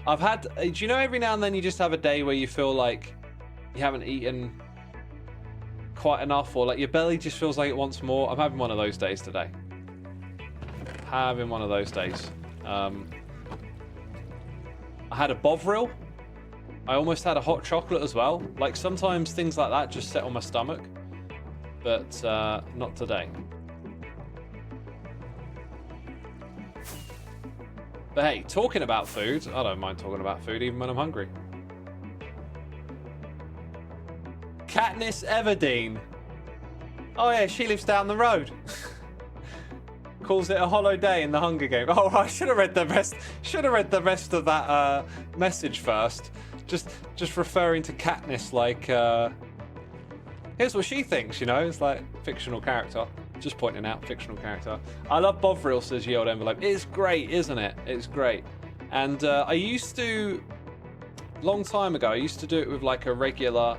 I've had... Do you know every now and then you just have a day where you feel like you haven't eaten quite enough, or like your belly just feels like it wants more? I'm having one of those days today. Having one of those days. I had a Bovril. I almost had a hot chocolate as well. Like sometimes things like that just set on my stomach, but not today. But hey, talking about food, I don't mind talking about food even when I'm hungry. Katniss Everdeen. Oh yeah, she lives down the road. Calls it a hollow day in the Hunger Game. Oh, I should have read the rest. Should have read the rest of that message first. Just referring to Katniss like, here's what she thinks. You know, it's like fictional character. Just pointing out, fictional character. I love Bovril, says Ye Old Envelope. It's great, isn't it? It's great. And I used to, long time ago, I used to do it with like a regular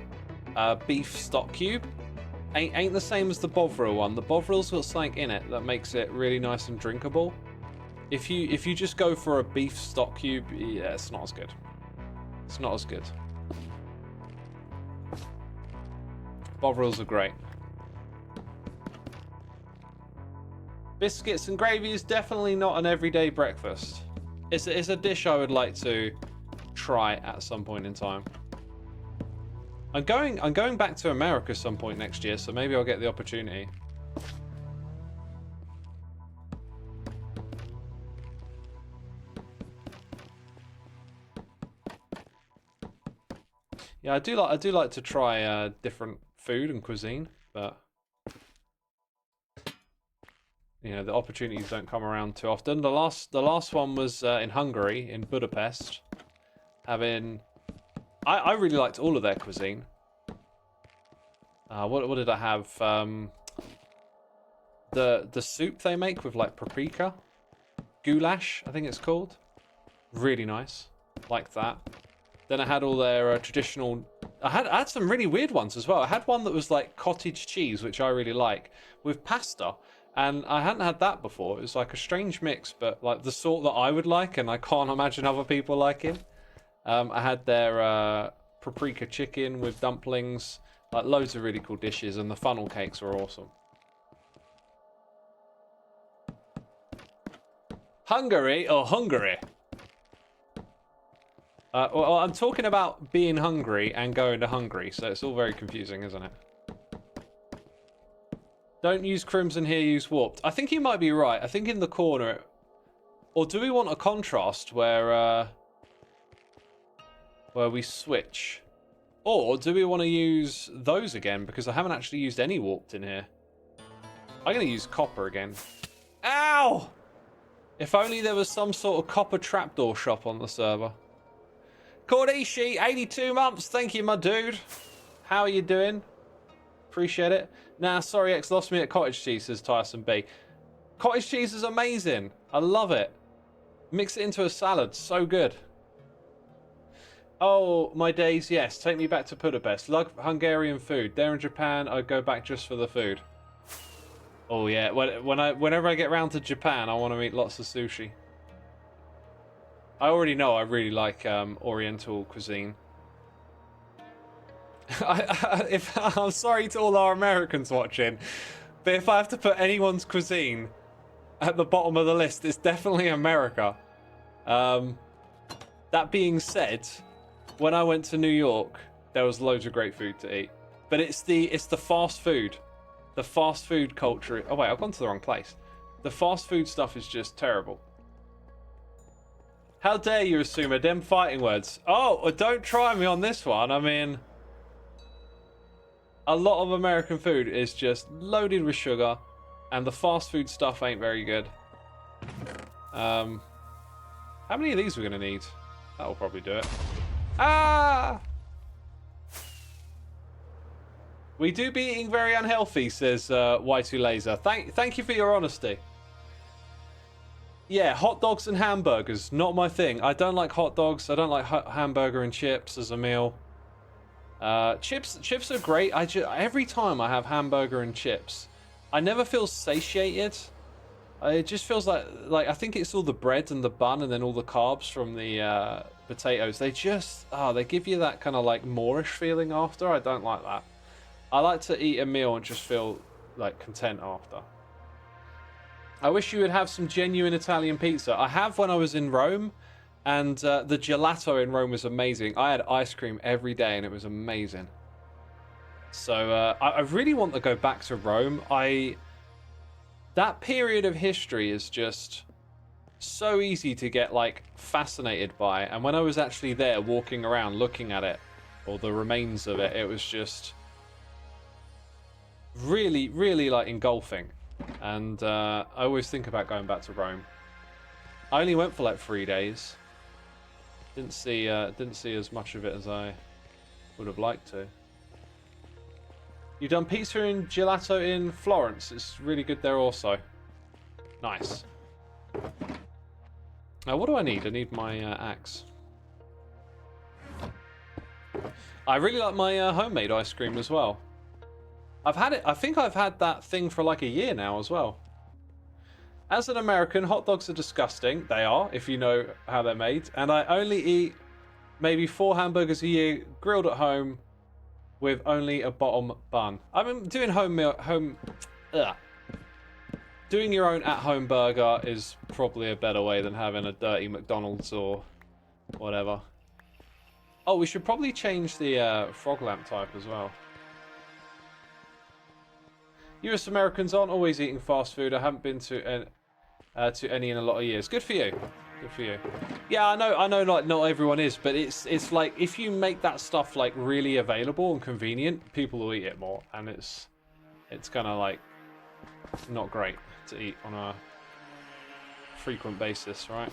beef stock cube. Ain't the same as the Bovril one. The Bovril's got something in it that makes it really nice and drinkable. If you just go for a beef stock cube, yeah, it's not as good. It's not as good. Bovrils are great. Biscuits and gravy is definitely not an everyday breakfast. It's a dish I would like to try at some point in time. I'm going back to America some point next year, so maybe I'll get the opportunity. Yeah, I do like to try different food and cuisine, but you know, the opportunities don't come around too often. The last one was in Hungary, in Budapest. I really liked all of their cuisine. What did I have? The soup they make with like paprika, goulash, I think it's called. Really nice, like that. Then I had all their traditional. I had some really weird ones as well. I had one that was like cottage cheese, which I really like, with pasta. And I hadn't had that before. It was like a strange mix, but like the sort that I would like, and I can't imagine other people liking. I had their paprika chicken with dumplings, like loads of really cool dishes, and the funnel cakes were awesome. Hungary or Hungary? Well, I'm talking about being hungry and going to Hungary, so it's all very confusing, isn't it? Don't use Crimson here, use Warped. I think you might be right. I think in the corner... Or do we want a contrast where we switch? Or do we want to use those again? Because I haven't actually used any Warped in here. I'm going to use Copper again. Ow! If only there was some sort of copper trapdoor shop on the server. Kordishi, 82 months. Thank you, my dude. How are you doing? Appreciate it. Nah, sorry, X lost me at cottage cheese, says Tyson B. Cottage cheese is amazing. I love it. Mix it into a salad. So good. Oh, my days, yes. Take me back to Budapest. Love Hungarian food. There in Japan, I'd go back just for the food. Oh, yeah. Whenever I get round to Japan, I want to eat lots of sushi. I already know I really like Oriental cuisine. I'm sorry to all our Americans watching, but if I have to put anyone's cuisine at the bottom of the list, it's definitely America. That being said, when I went to New York, there was loads of great food to eat. But it's the fast food. The fast food culture. Oh wait, I've gone to the wrong place. The fast food stuff is just terrible. How dare you, Xisuma? Them fighting words. Oh, don't try me on this one. I mean, a lot of American food is just loaded with sugar, and the fast food stuff ain't very good. How many of these we're gonna need? That'll probably do it. Ah! We do be eating very unhealthy, says Y2 Laser. Thank you for your honesty. Yeah, hot dogs and hamburgers, not my thing. I don't like hot dogs. I don't like hamburger and chips as a meal. Chips are great. Every time I have hamburger and chips, I never feel satiated. It just feels like I think it's all the bread and the bun and then all the carbs from the potatoes. They just they give you that kind of like moreish feeling after. I don't like that. I like to eat a meal and just feel like content after. I wish you would have some genuine Italian pizza. I have when I was in Rome, and the gelato in Rome was amazing. I had ice cream every day, and it was amazing. So I really want to go back to Rome. That period of history is just so easy to get like fascinated by, and when I was actually there, walking around, looking at it, or the remains of it, it was just really, really like engulfing. And I always think about going back to Rome. I only went for like 3 days. Didn't see as much of it as I would have liked to. You've done pizza and gelato in Florence. It's really good there also. Nice. Now, what do I need? I need my axe. I really like my homemade ice cream as well. I've had it. I think I've had that thing for like a year now as well. As an American, hot dogs are disgusting. They are, if you know how they're made. And I only eat maybe 4 hamburgers a year, grilled at home, with only a bottom bun. I mean, doing doing your own at-home burger is probably a better way than having a dirty McDonald's or whatever. Oh, we should probably change the frog lamp type as well. US Americans aren't always eating fast food. I haven't been to any in a lot of years. Good for you. Good for you. Yeah, I know. Like not everyone is, but it's like if you make that stuff like really available and convenient, people will eat it more, and it's kind of like not great to eat on a frequent basis, right?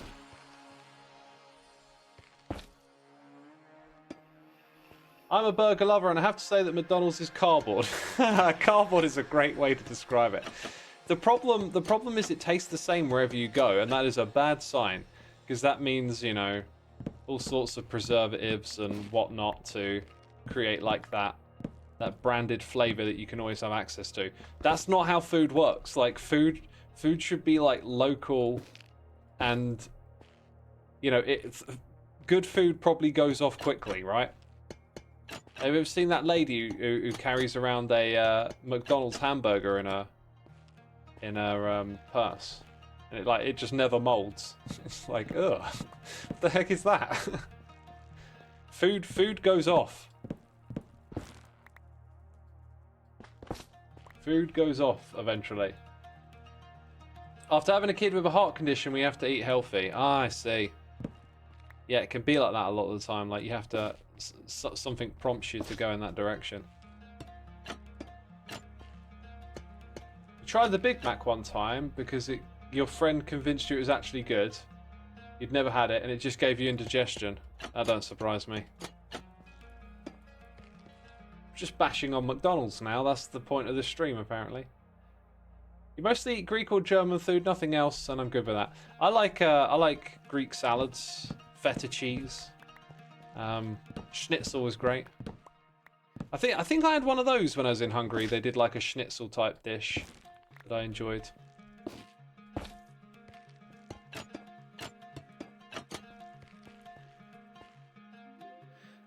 I'm a burger lover, and I have to say that McDonald's is cardboard. Cardboard is a great way to describe it. The problem is it tastes the same wherever you go, and that is a bad sign, because that means, you know, all sorts of preservatives and whatnot to create like that that branded flavor that you can always have access to. That's not how food works. Like food should be like local, and you know, good food probably goes off quickly, right? Have you ever seen that lady who carries around a McDonald's hamburger in her purse, and it just never molds? It's like, ugh, what the heck is that? Food goes off. Food goes off eventually. After having a kid with a heart condition, we have to eat healthy. Ah, I see. Yeah, it can be like that a lot of the time. Like you have to, something prompts you to go in that direction. You tried the Big Mac one time because your friend convinced you it was actually good. You'd never had it, and it just gave you indigestion. That don't surprise me. Just bashing on McDonald's now. That's the point of this stream, apparently. You mostly eat Greek or German food, nothing else, and I'm good with that. I like Greek salads, feta cheese. Schnitzel was great. I think I had one of those when I was in Hungary. They did like a schnitzel type dish that I enjoyed.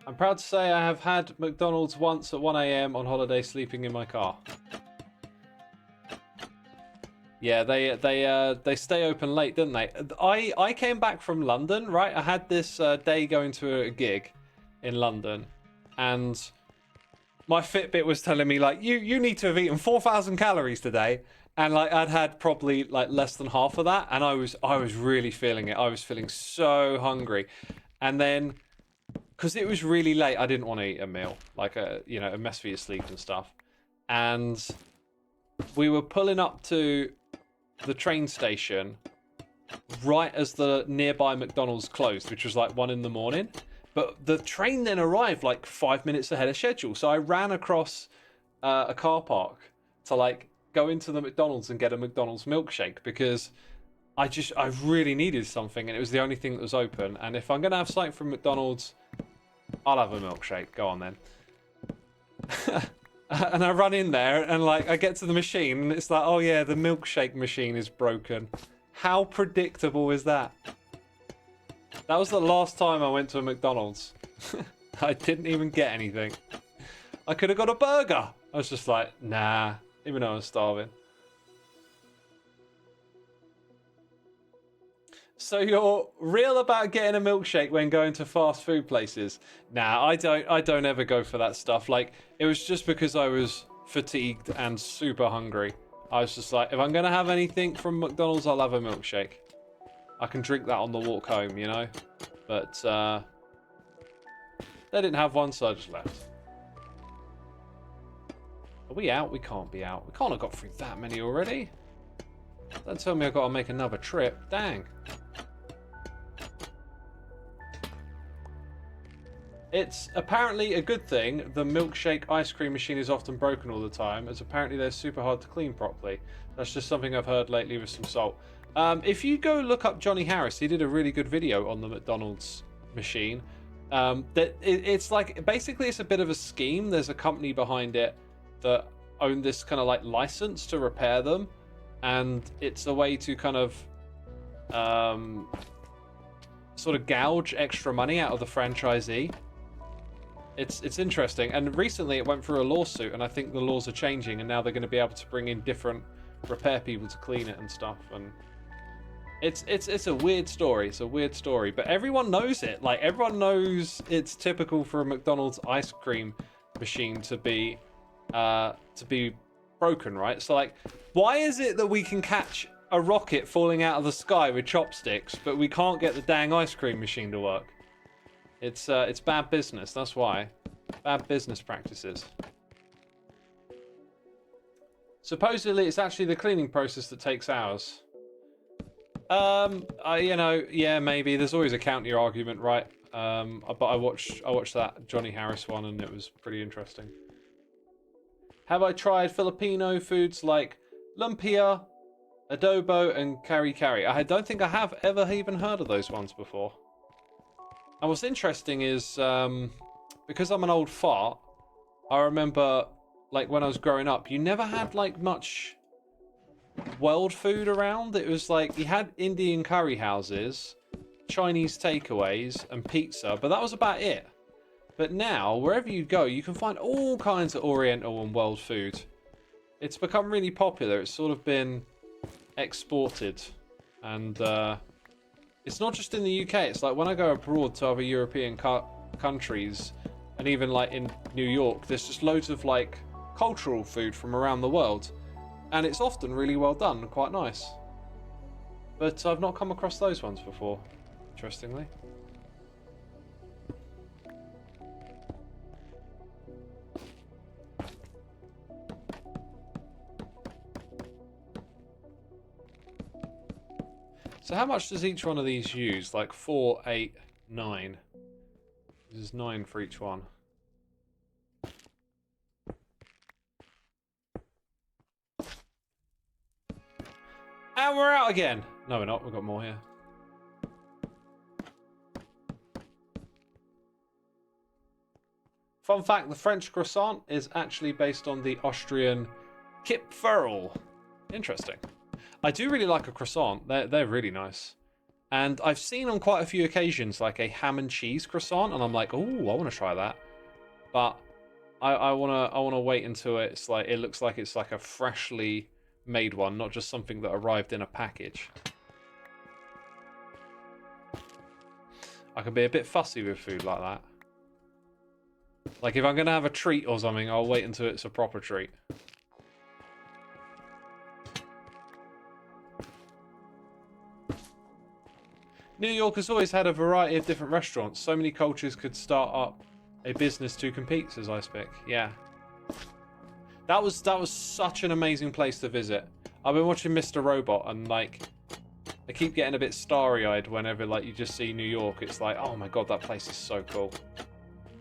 I'm proud to say I have had McDonald's once at 1 AM on holiday, sleeping in my car. Yeah, they stay open late, don't they? I came back from London, right? I had this day going to a gig in London, and my Fitbit was telling me like you need to have eaten 4,000 calories today, and like I'd had probably like less than half of that, and I was really feeling it. I was feeling so hungry, and then because it was really late, I didn't want to eat a meal, like a mess for your sleep and stuff, and we were pulling up to the train station right as the nearby McDonald's closed, which was like 1 in the morning. But the train then arrived like 5 minutes ahead of schedule. So I ran across a car park to like go into the McDonald's and get a McDonald's milkshake because I really needed something, and it was the only thing that was open. And if I'm going to have something from McDonald's, I'll have a milkshake. Go on then. And I run in there and like I get to the machine and it's like, oh yeah, the milkshake machine is broken. How predictable is that? That was the last time I went to a McDonald's. I didn't even get anything. I could have got a burger. I was just like, nah, even though I was starving. So you're real about getting a milkshake when going to fast food places? Nah, I don't ever go for that stuff. Like, it was just because I was fatigued and super hungry. I was just like, if I'm gonna have anything from McDonald's, I'll have a milkshake. I can drink that on the walk home, you know? But they didn't have one, so I just left. Are we out? We can't be out. We can't have got through that many already. Don't tell me I've got to make another trip. Dang. It's apparently a good thing the milkshake ice cream machine is often broken all the time, as apparently they're super hard to clean properly. That's just something I've heard lately with some salt. If you go look up Johnny Harris, he did a really good video on the McDonald's machine. It's like, basically it's a bit of a scheme. There's a company behind it that own this kind of like license to repair them. And it's a way to kind of sort of gouge extra money out of the franchisee. It's interesting, and recently it went through a lawsuit, and I think the laws are changing, and now they're going to be able to bring in different repair people to clean it and stuff. And it's a weird story. It's a weird story, but everyone knows it. Like, everyone knows it's typical for a McDonald's ice cream machine to be broken, right? So like, why is it that we can catch a rocket falling out of the sky with chopsticks, but we can't get the dang ice cream machine to work? It's bad business, that's why. Bad business practices. Supposedly it's actually the cleaning process that takes hours. Yeah, maybe. There's always a counter argument, right? But I watched that Johnny Harris one, and it was pretty interesting. Have I tried Filipino foods like lumpia, adobo, and kari-kari? I don't think I have ever even heard of those ones before. And what's interesting is, because I'm an old fart, I remember, like, when I was growing up, you never had, like, much world food around. It was like, you had Indian curry houses, Chinese takeaways, and pizza, but that was about it. But now, wherever you go, you can find all kinds of Oriental and world food. It's become really popular. It's sort of been exported. And it's not just in the UK. It's like when I go abroad to other European countries, and even like in New York, there's just loads of like cultural food from around the world. And it's often really well done and quite nice. But I've not come across those ones before, interestingly. So how much does each one of these use? Like 4, 8, 9. This is 9 for each one. And we're out again. No, we're not. We've got more here. Fun fact, the French croissant is actually based on the Austrian Kipferl. Interesting. I do really like a croissant. They're really nice. And I've seen on quite a few occasions like a ham and cheese croissant, and I'm like, oh, I want to try that. But I wanna wait until it's like it looks like it's like a freshly made one, not just something that arrived in a package. I can be a bit fussy with food like that. Like if I'm gonna have a treat or something, I'll wait until it's a proper treat. New York has always had a variety of different restaurants. So many cultures could start up a business to compete, says Icepick. Yeah. That was such an amazing place to visit. I've been watching Mr. Robot and like I keep getting a bit starry-eyed whenever like you just see New York. It's like, oh my god, that place is so cool.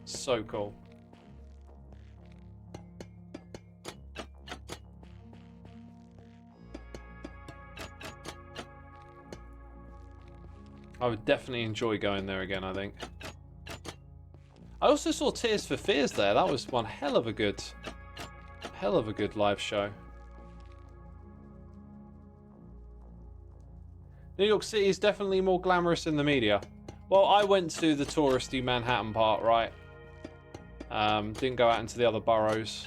So cool. I would definitely enjoy going there again, I think. I also saw Tears for Fears there. That was one hell of a good live show. New York City is definitely more glamorous in the media. Well, I went to the touristy Manhattan part, right? Didn't go out into the other boroughs.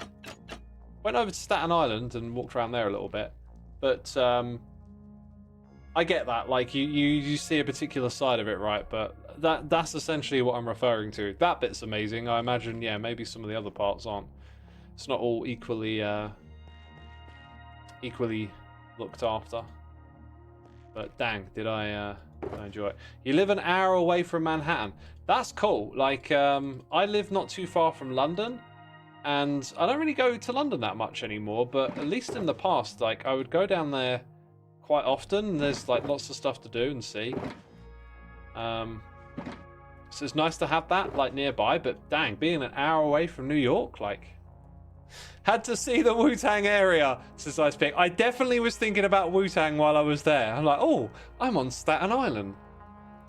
Went over to Staten Island and walked around there a little bit. But I get that, like you see a particular side of it, right? But that's essentially what I'm referring to. That bit's amazing. I imagine, yeah, maybe some of the other parts aren't. It's not all equally looked after. But dang, did I enjoy it. You live an hour away from Manhattan. That's cool. Like I live not too far from London, and I don't really go to London that much anymore, but at least in the past, like I would go down there quite often. There's like lots of stuff to do and see. So it's nice to have that like nearby, but dang, being an hour away from New York, like had to see the Wu-Tang area, says Icepick. I definitely was thinking about Wu-Tang while I was there. I'm like, oh, I'm on Staten Island.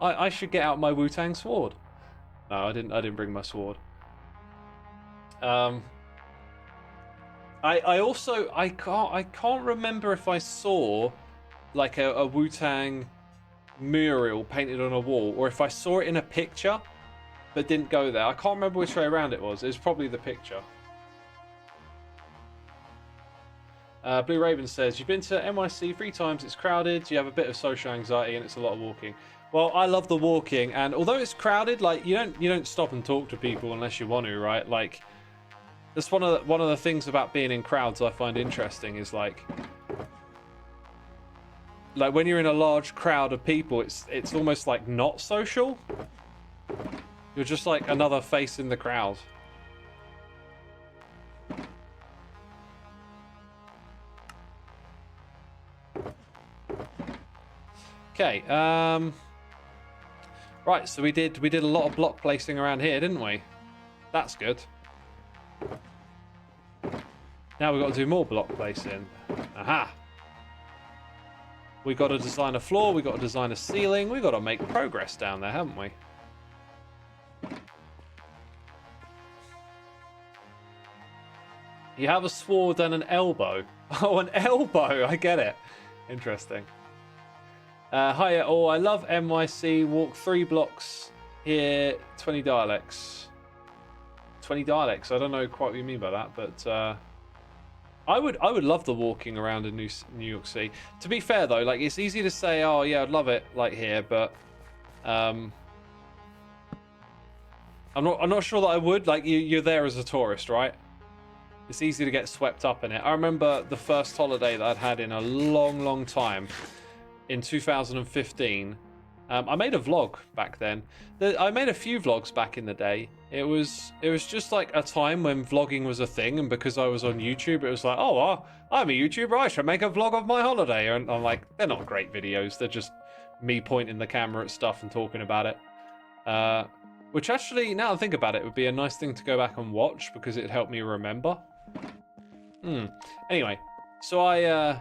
I should get out my Wu-Tang sword. No, I didn't bring my sword. I can't remember if I saw like a Wu-Tang mural painted on a wall, or if I saw it in a picture but didn't go there. I can't remember which way around it was. It was probably the picture. Blue Raven says, you've been to NYC 3 times, it's crowded, you have a bit of social anxiety, and it's a lot of walking. Well, I love the walking, and although it's crowded, like you don't stop and talk to people unless you want to, right? Like that's one of the things about being in crowds I find interesting is like when you're in a large crowd of people, it's almost like not social. You're just like another face in the crowd. Okay, right, so we did a lot of block placing around here, didn't we? That's good. Now we've got to do more block placing. Aha! We got to design a floor, we got to design a ceiling, we got to make progress down there, haven't we? You have a sword and an elbow. Oh, an elbow. I get it. Interesting. Hiya all. I love NYC. Walk 3 blocks here. 20 dialects. 20 dialects. I don't know quite what you mean by that, but I would love the walking around in New York City. To be fair though, like it's easy to say, oh yeah, I'd love it like here, but I'm not sure that I would. Like you're there as a tourist, right? It's easy to get swept up in it. I remember the first holiday that I'd had in a long time in 2015. I made a vlog back then. I made a few vlogs back in the day. It was just like a time when vlogging was a thing, and because I was on YouTube, it was like, oh, well, I'm a YouTuber, I should make a vlog of my holiday. And I'm like, they're not great videos. They're just me pointing the camera at stuff and talking about it. Which actually, now I think about it, would be a nice thing to go back and watch because it'd help me remember. Anyway, so I had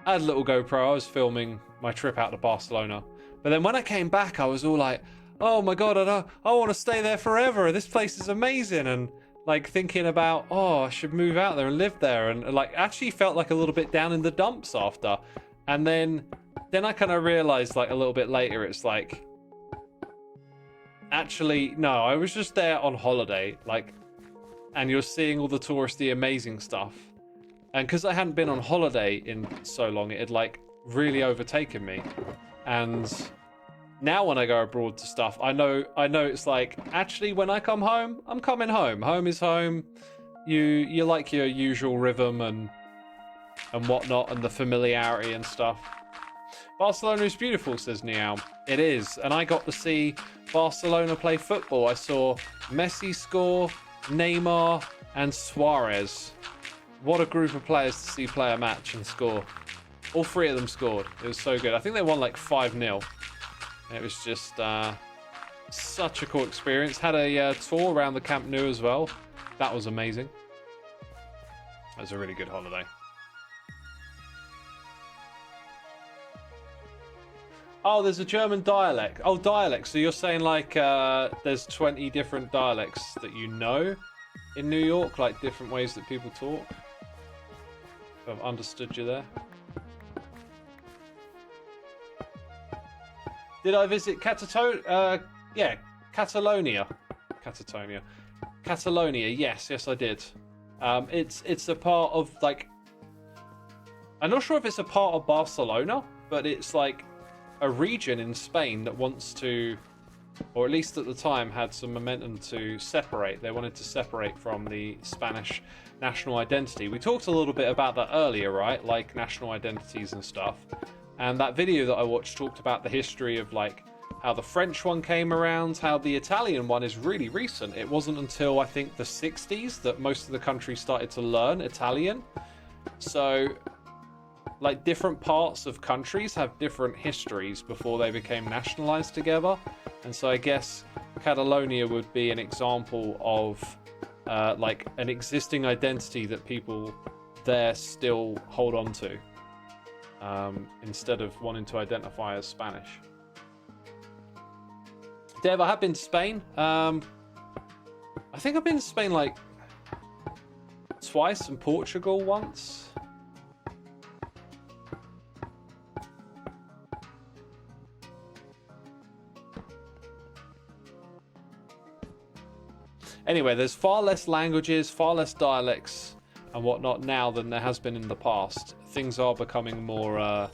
a little GoPro. I was filming my trip out to Barcelona. But then when I came back, I was all like, oh my God, I want to stay there forever. This place is amazing. And like thinking about, oh, I should move out there and live there. And like actually felt like a little bit down in the dumps after. And then I kind of realized like a little bit later, it's like, actually, no, I was just there on holiday. Like, and you're seeing all the touristy amazing stuff. And because I hadn't been on holiday in so long, it had like really overtaken me. And now when I go abroad to stuff, I know it's like, actually when I come home, I'm coming home. Home is home. You like your usual rhythm and whatnot, and the familiarity and stuff. Barcelona is beautiful, says Niao. It is. And I got to see Barcelona play football. I saw Messi score, Neymar, and Suarez. What a group of players to see play a match and score. All 3 of them scored. It was so good. I think they won like 5-0. It was just such a cool experience. Had a tour around the Camp Nou as well. That was amazing. That was a really good holiday. Oh, there's a German dialect. Oh, dialect. So you're saying like there's 20 different dialects that you know in New York, like different ways that people talk? If I've understood you there. Did I visit Catalonia? Catalonia, yes I did. It's a part of like, I'm not sure if it's a part of Barcelona, but it's like a region in Spain that wants to, or at least at the time had some momentum to separate. They wanted to separate from the Spanish national identity. We talked a little bit about that earlier, right? Like national identities and stuff. And that video that I watched talked about the history of like how the French one came around, how the Italian one is really recent. It wasn't until I think the 60s that most of the country started to learn Italian. So like different parts of countries have different histories before they became nationalized together. And so I guess Catalonia would be an example of like an existing identity that people there still hold on to. Instead of wanting to identify as Spanish. Dev, I have been to Spain. I think I've been to Spain like twice and Portugal once. Anyway, there's far less languages, far less dialects and whatnot now than there has been in the past. Things are becoming more, not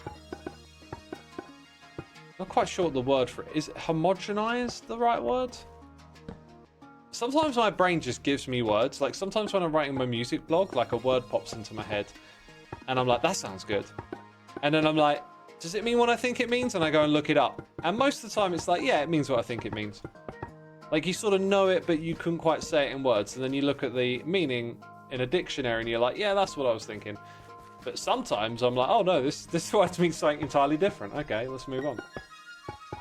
quite sure what the word for it is. Homogenized the right word? Sometimes my brain just gives me words. Like sometimes when I'm writing my music blog, like a word pops into my head and I'm like, that sounds good. And then I'm like, does it mean what I think it means? And I go and look it up. And most of the time it's like, yeah, it means what I think it means. Like you sort of know it, but you couldn't quite say it in words. And then you look at the meaning in a dictionary and you're like, yeah, that's what I was thinking. But sometimes I'm like, oh no, this word means something entirely different. Okay, let's move on.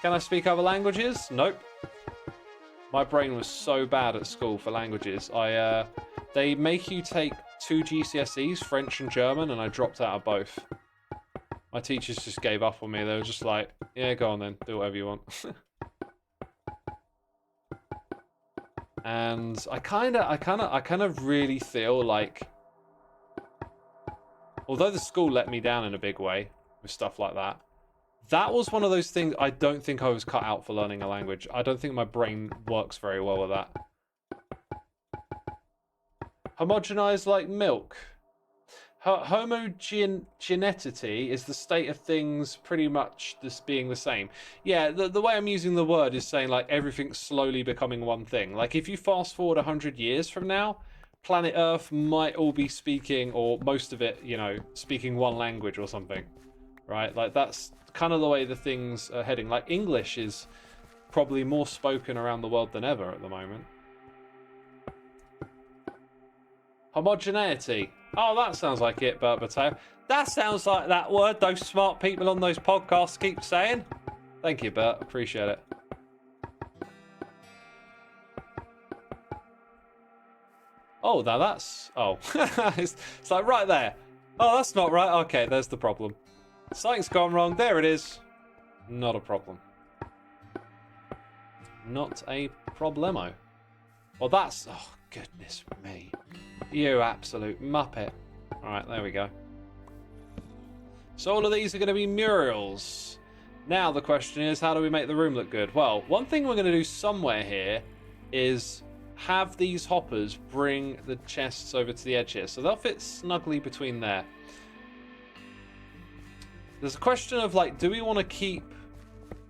Can I speak other languages? Nope. My brain was so bad at school for languages. They make you take 2 GCSEs, French and German, and I dropped out of both. My teachers just gave up on me. They were just like, yeah, go on then, do whatever you want. And I kind of really feel like Although the school let me down in a big way with stuff like that. That was one of those things I don't think I was cut out for learning a language. I don't think my brain works very well with that. Homogenized like milk. Homogeneity is the state of things pretty much this being the same. Yeah, the way I'm using the word is saying like everything's slowly becoming one thing. Like if you fast forward 100 years from now, planet Earth might all be speaking, or most of it, you know, speaking one language or something. Right? Like that's kind of the way the things are heading. Like English is probably more spoken around the world than ever at the moment. Homogeneity. Oh, that sounds like it, Bert Mateo. That sounds like that word those smart people on those podcasts keep saying. Thank you, Bert. Appreciate it. Oh, now that's... Oh. it's like right there. Oh, that's not right. Okay, there's the problem. Something's gone wrong. There it is. Not a problem. Not a problemo. Well, that's... Oh, goodness me. You absolute muppet. Alright, there we go. So all of these are going to be murals. Now the question is, how do we make the room look good? Well, one thing we're going to do somewhere here is have these hoppers bring the chests over to the edge here. So they'll fit snugly between there. There's a question of, like, do we want to keep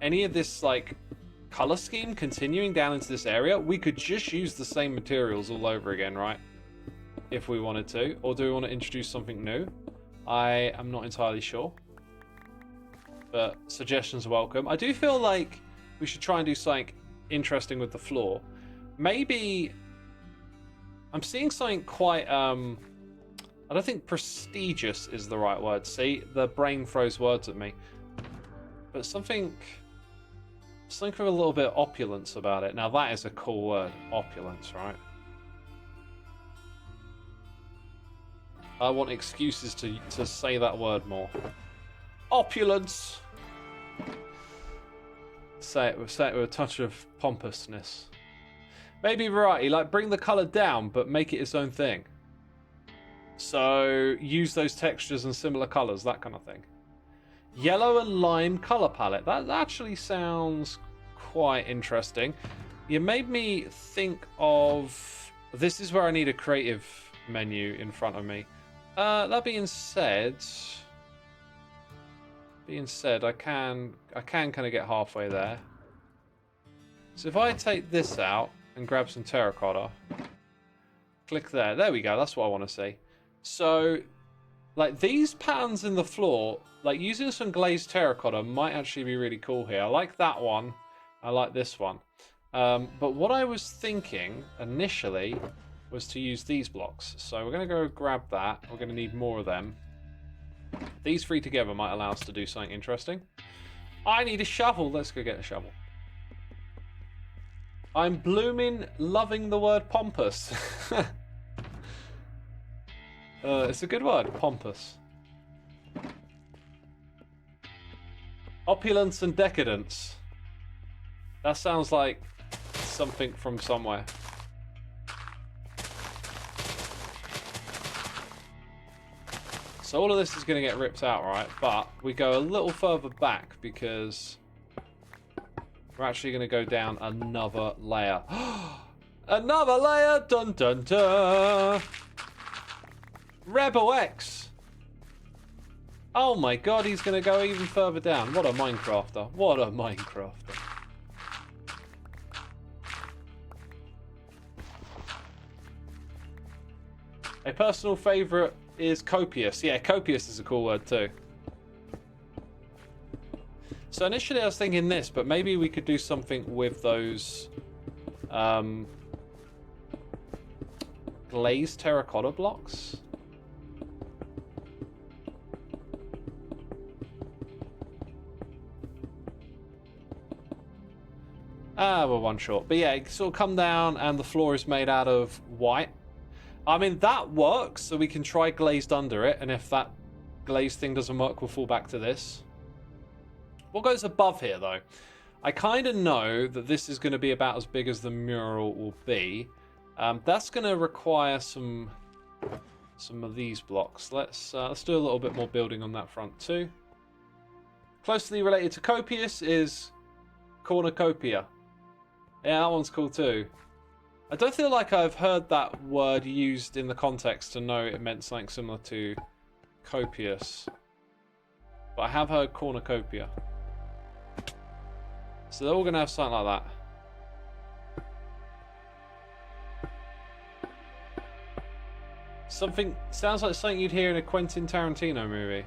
any of this, like, color scheme continuing down into this area? We could just use the same materials all over again, right? If we wanted to. Or do we want to introduce something new? I am not entirely sure. But suggestions are welcome. I do feel like we should try and do something interesting with the floor. Maybe... I'm seeing something quite... I don't think prestigious is the right word. See? The brain throws words at me. But something with a little bit of opulence about it. Now that is a cool word. Opulence, right? I want excuses to say that word more. Opulence! Say it with a touch of pompousness. Maybe variety, like bring the colour down, but make it its own thing. So, use those textures and similar colours, that kind of thing. Yellow and lime colour palette. That actually sounds quite interesting. You made me think of... This is where I need a creative menu in front of me. That being said, I can kind of get halfway there. So if I take this out and grab some terracotta, click there. There we go. That's what I want to see. So, like these patterns in the floor, like using some glazed terracotta might actually be really cool here. I like that one. I like this one. But what I was thinking initially was to use these blocks. So we're going to go grab that. We're going to need more of them. These three together might allow us to do something interesting. I need a shovel. Let's go get a shovel. I'm blooming loving the word pompous. It's a good word, pompous. Opulence and decadence. That sounds like something from somewhere. So all of this is going to get ripped out, right? But we go a little further back because we're actually going to go down another layer. Another layer! Dun dun dun! Rebel X! Oh my god, he's going to go even further down. What a Minecrafter. What a Minecrafter. A personal favourite is copious. Yeah, copious is a cool word too. So initially I was thinking this, but maybe we could do something with those glazed terracotta blocks. We're one short. But yeah, it sort of come down and the floor is made out of white. I mean, that works, so we can try glazed under it, and if that glazed thing doesn't work, we'll fall back to this. What goes above here, though? I kind of know that this is going to be about as big as the mural will be. That's going to require some some of these blocks. Let's do a little bit more building on that front too. Closely related to copious is cornucopia. Yeah, that one's cool too. I don't feel like I've heard that word used in the context to know it meant something similar to copious. But I have heard cornucopia. So they're all going to have something like that. Something sounds like something you'd hear in a Quentin Tarantino movie.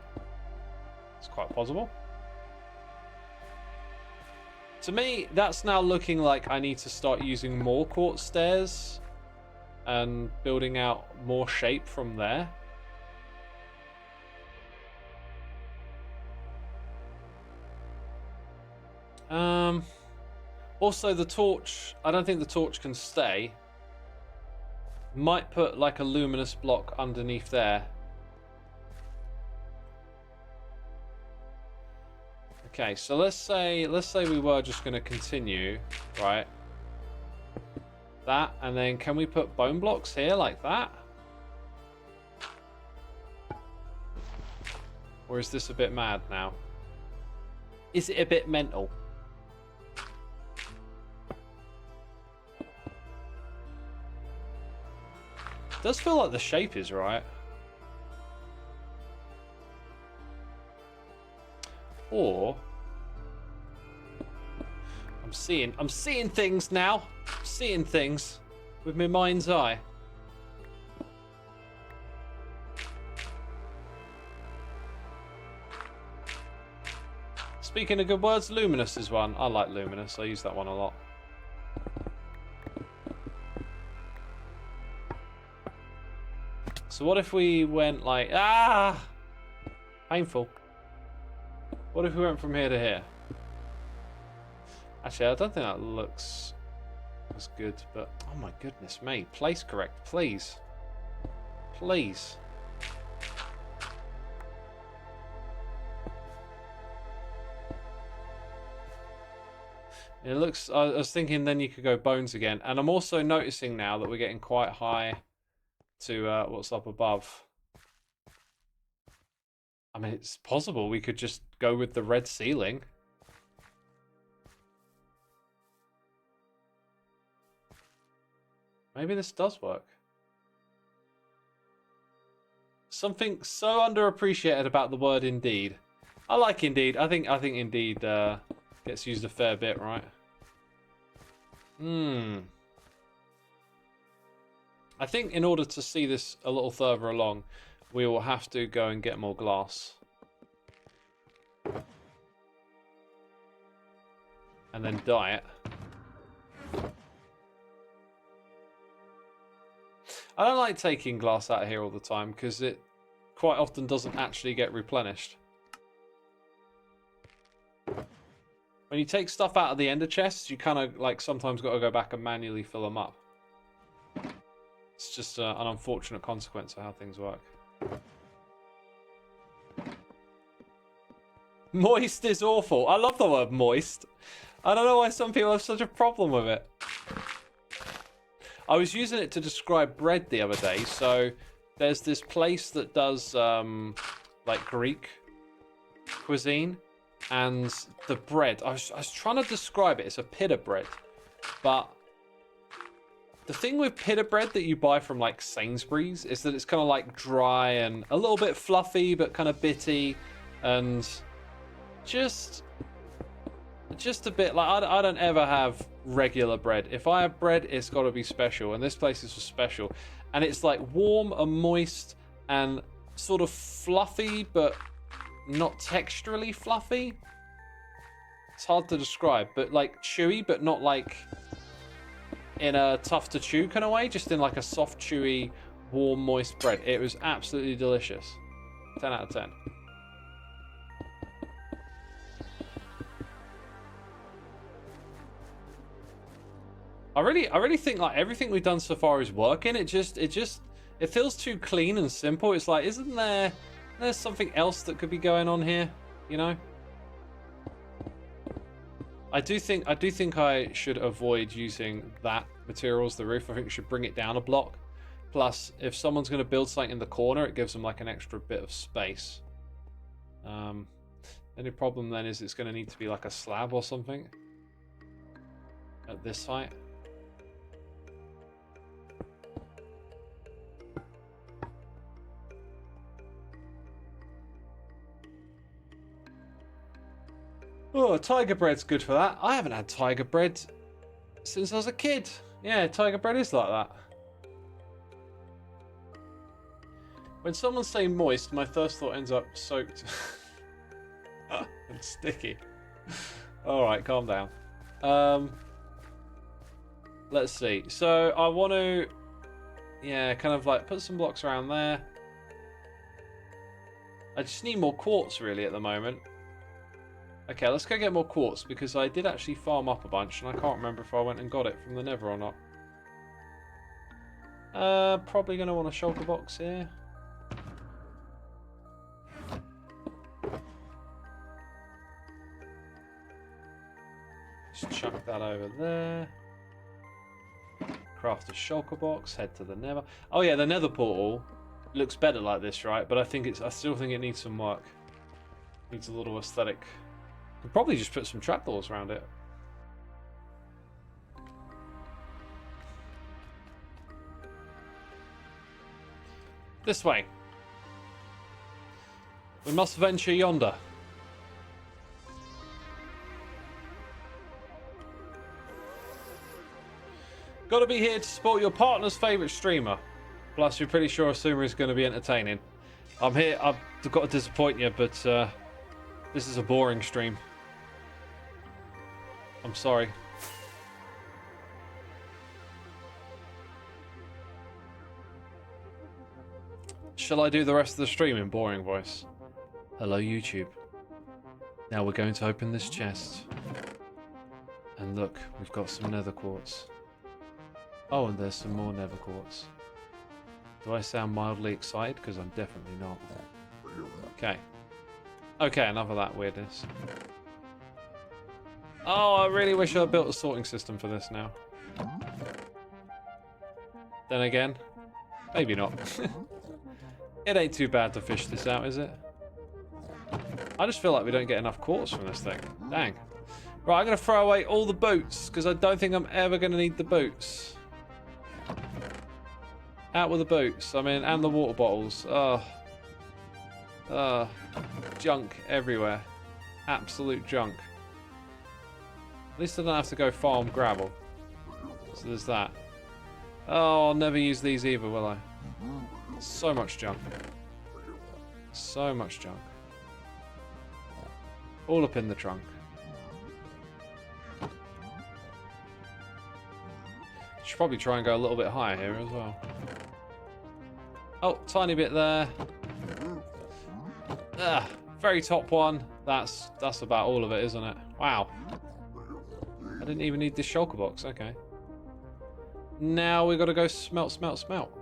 It's quite possible. To me, that's now looking like I need to start using more quartz stairs and building out more shape from there. Also, the torch, I don't think the torch can stay. Might put like a luminous block underneath there. Okay, so let's say we were just going to continue, right? That, and then can we put bone blocks here like that? Or is this a bit mad now? Is it a bit mental? Does feel like the shape is right. Or I'm seeing things now. I'm seeing things with my mind's eye. Speaking of good words, luminous is one. I like luminous. I use that one a lot. So what if we went like, painful. What if we went from here to here? Actually, I don't think that looks as good, but oh my goodness me. Place correct, please. Please. It looks, I was thinking then you could go bones again. And I'm also noticing now that we're getting quite high to what's up above. I mean, it's possible we could just go with the red ceiling. Maybe this does work. Something so underappreciated about the word indeed. I like indeed. I think indeed gets used a fair bit, right? I think in order to see this a little further along, we will have to go and get more glass. And then dye it. I don't like taking glass out of here all the time because it quite often doesn't actually get replenished. When you take stuff out of the ender chests, you kind of like sometimes got to go back and manually fill them up. It's just an unfortunate consequence of how things work. Moist is awful. I love the word moist. I don't know why some people have such a problem with it. I was using it to describe bread the other day. So there's this place that does like Greek cuisine. And the bread, I was trying to describe it. It's a pita bread. But the thing with pita bread that you buy from like Sainsbury's is that it's kind of like dry and a little bit fluffy, but kind of bitty. And just a bit like, I don't ever have regular bread. If I have bread, it's got to be special. And this place is special. And it's like warm and moist and sort of fluffy, but not texturally fluffy. It's hard to describe, but like chewy, but not like in a tough to chew kind of way, just in like a soft, chewy, warm, moist bread. It was absolutely delicious. 10 out of 10. I really think like everything we've done so far is working. It feels too clean and simple. It's like, isn't there's something else that could be going on here, you know? I do think I should avoid using that material as the roof. I think we should bring it down a block. Plus, if someone's going to build something in the corner, it gives them like an extra bit of space. Only problem then is it's going to need to be like a slab or something at this height. Oh, tiger bread's good for that. I haven't had tiger bread since I was a kid. Yeah, tiger bread is like that. When someone's saying moist, my first thought ends up soaked and sticky. Alright, calm down. Let's see. So I want to, yeah, kind of like put some blocks around there. I just need more quartz really at the moment. Okay, let's go get more quartz because I did actually farm up a bunch and I can't remember if I went and got it from the nether or not. Probably going to want a shulker box here. Just chuck that over there. Craft a shulker box, head to the nether. Oh yeah, the nether portal looks better like this, right? But I still think it needs some work. Needs a little aesthetic. Could probably just put some trapdoors around it. This way. We must venture yonder. Gotta be here to support your partner's favourite streamer. Plus, you're pretty sure Xisuma is going to be entertaining. I'm here. I've got to disappoint you, but this is a boring stream. I'm sorry. Shall I do the rest of the stream in boring voice? Hello, YouTube. Now we're going to open this chest. And look, we've got some nether quartz. Oh, and there's some more nether quartz. Do I sound mildly excited? Because I'm definitely not. Okay. Okay, enough of that weirdness. Oh, I really wish I built a sorting system for this now. Then again, maybe not. It ain't too bad to fish this out, is it? I just feel like we don't get enough quartz from this thing. Dang. Right, I'm going to throw away all the boots, because I don't think I'm ever going to need the boots. Out with the boots, I mean, and the water bottles. Junk everywhere. Absolute junk. At least I don't have to go farm gravel. So there's that. Oh, I'll never use these either, will I? So much junk. So much junk. All up in the trunk. Should probably try and go a little bit higher here as well. Oh, tiny bit there. Very top one. That's about all of it, isn't it? Wow. I didn't even need this shulker box. Okay. Now we've got to go smelt, smelt, smelt.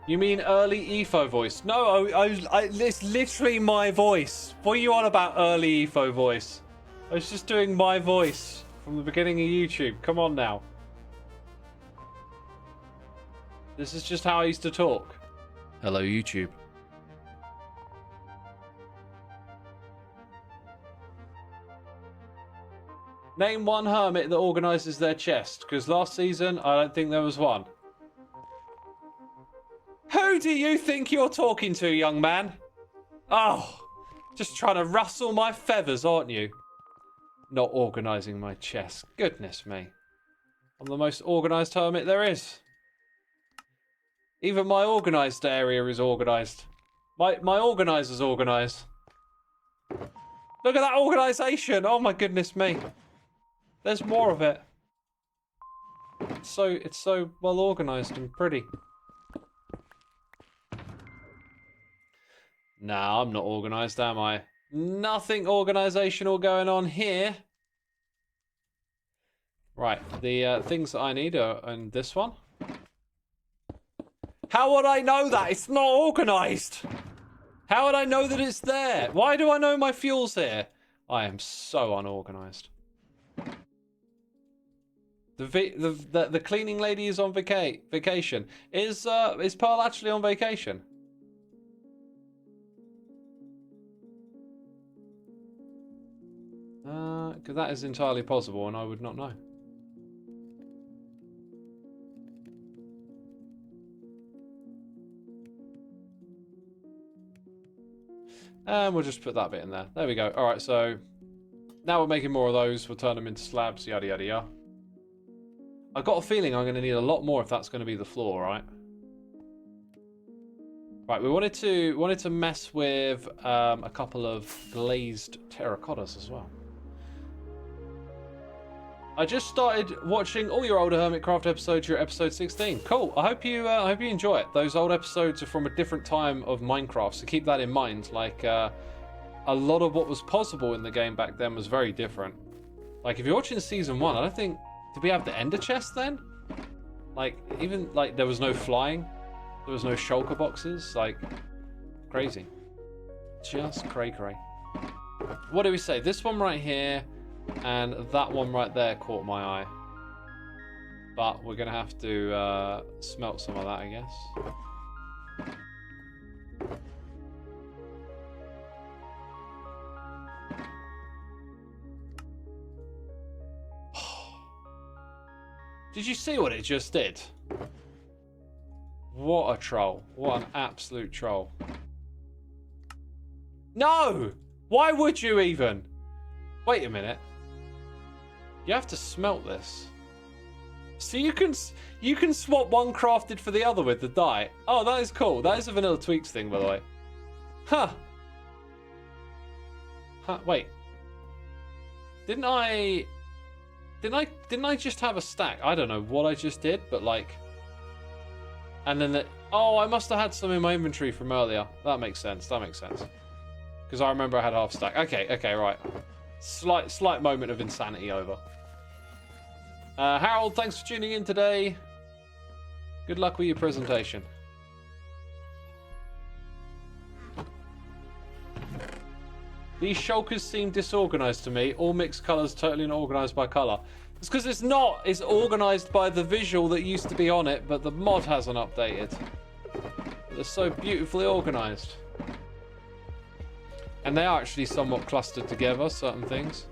You mean early EFO voice? No, it's literally my voice. What are you on about early EFO voice? I was just doing my voice from the beginning of YouTube. Come on now. This is just how I used to talk. Hello, YouTube. Name one hermit that organises their chest, because last season I don't think there was one. Who do you think you're talking to, young man? Oh, just trying to rustle my feathers, aren't you? Not organising my chest. Goodness me. I'm the most organised hermit there is. Even my organised area is organised. My organiser's organised. Look at that organisation! Oh my goodness me. There's more of it. It's so well organised and pretty. Nah, I'm not organised, am I? Nothing organisational going on here. Right, the things that I need are in this one. How would I know that? It's not organised. How would I know that it's there? Why do I know my fuel's here? I am so unorganised. The cleaning lady is on vacation. Is Pearl actually on vacation? Because that is entirely possible, and I would not know. And we'll just put that bit in there. There we go. All right, so now we're making more of those. We'll turn them into slabs, yada, yada, yada. I've got a feeling I'm going to need a lot more if that's going to be the floor, right? Right, we wanted to mess with a couple of glazed terracottas as well. I just started watching all your older Hermitcraft episodes. You're at episode 16. Cool. I hope you enjoy it. Those old episodes are from a different time of Minecraft, so keep that in mind. Like, a lot of what was possible in the game back then was very different. Like, if you're watching season 1, I don't think... Did we have the ender chest then? Like, even, like, there was no flying. There was no shulker boxes. Like, crazy. Just cray-cray. What do we say? This one right here and that one right there caught my eye. But we're going to have to smelt some of that, I guess. Did you see what it just did? What a troll. What an absolute troll. No! Why would you even? Wait a minute. You have to smelt this. So you can swap one crafted for the other with the dye. Oh, that is cool. That is a Vanilla Tweaks thing, by the way. Huh. Huh, wait. Didn't I just have a stack? I don't know what I just did, but like... And then oh, I must have had some in my inventory from earlier. That makes sense. That makes sense. Because I remember I had half stack. Okay, right. Slight moment of insanity over. Harold, thanks for tuning in today. Good luck with your presentation. These shulkers seem disorganized to me. All mixed colors, totally not organized by color. It's because it's not. It's organized by the visual that used to be on it, but the mod hasn't updated. They're so beautifully organized. And they are actually somewhat clustered together, certain things.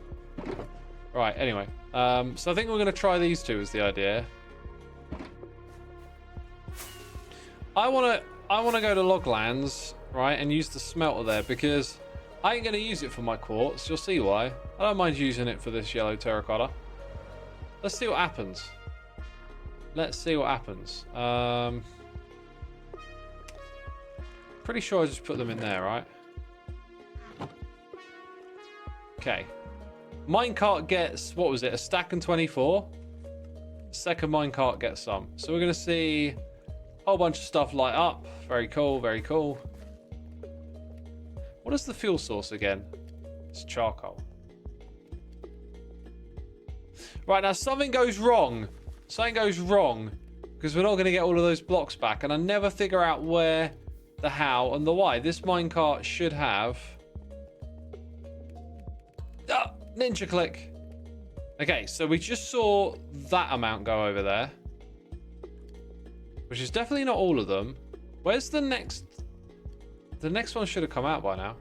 Right, anyway. So I think we're going to try these two is the idea. I want to go to Loglands, right, and use the smelter there because I ain't going to use it for my quartz. You'll see why. I don't mind using it for this yellow terracotta. Let's see what happens. Let's see what happens. Pretty sure I just put them in there, right? Okay. Minecart gets, what was it, a stack and 24? Second minecart gets some. So we're going to see a whole bunch of stuff light up. Very cool, very cool. What is the fuel source again? It's charcoal. Right, now something goes wrong. Something goes wrong. Because we're not going to get all of those blocks back. And I never figure out where, the how, and the why. This minecart should have... ninja click. Okay, so we just saw that amount go over there. Which is definitely not all of them. Where's the next... The next one should have come out by now.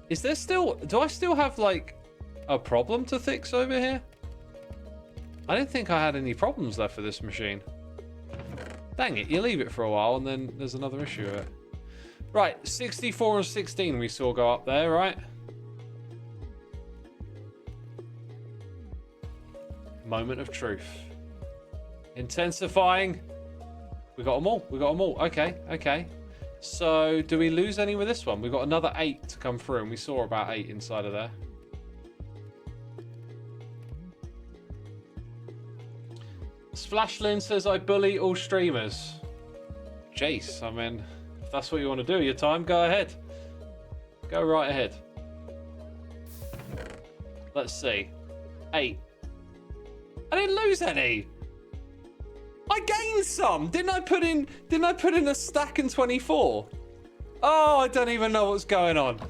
Is there still... Do I still have, like, a problem to fix over here? I didn't think I had any problems left for this machine. Dang it, you leave it for a while and then there's another issue with it. Right, 64 and 16 we saw go up there, right? Moment of truth. Intensifying. We got them all. We got them all. Okay, okay. So, do we lose any with this one? We've got another 8 to come through, and we saw about 8 inside of there. Splashland says, I bully all streamers. Jace, I mean, if that's what you want to do, your time, go ahead. Go right ahead. Let's see. 8. I didn't lose any. I gained some. Didn't I put in a stack and 24? Oh, I don't even know what's going on.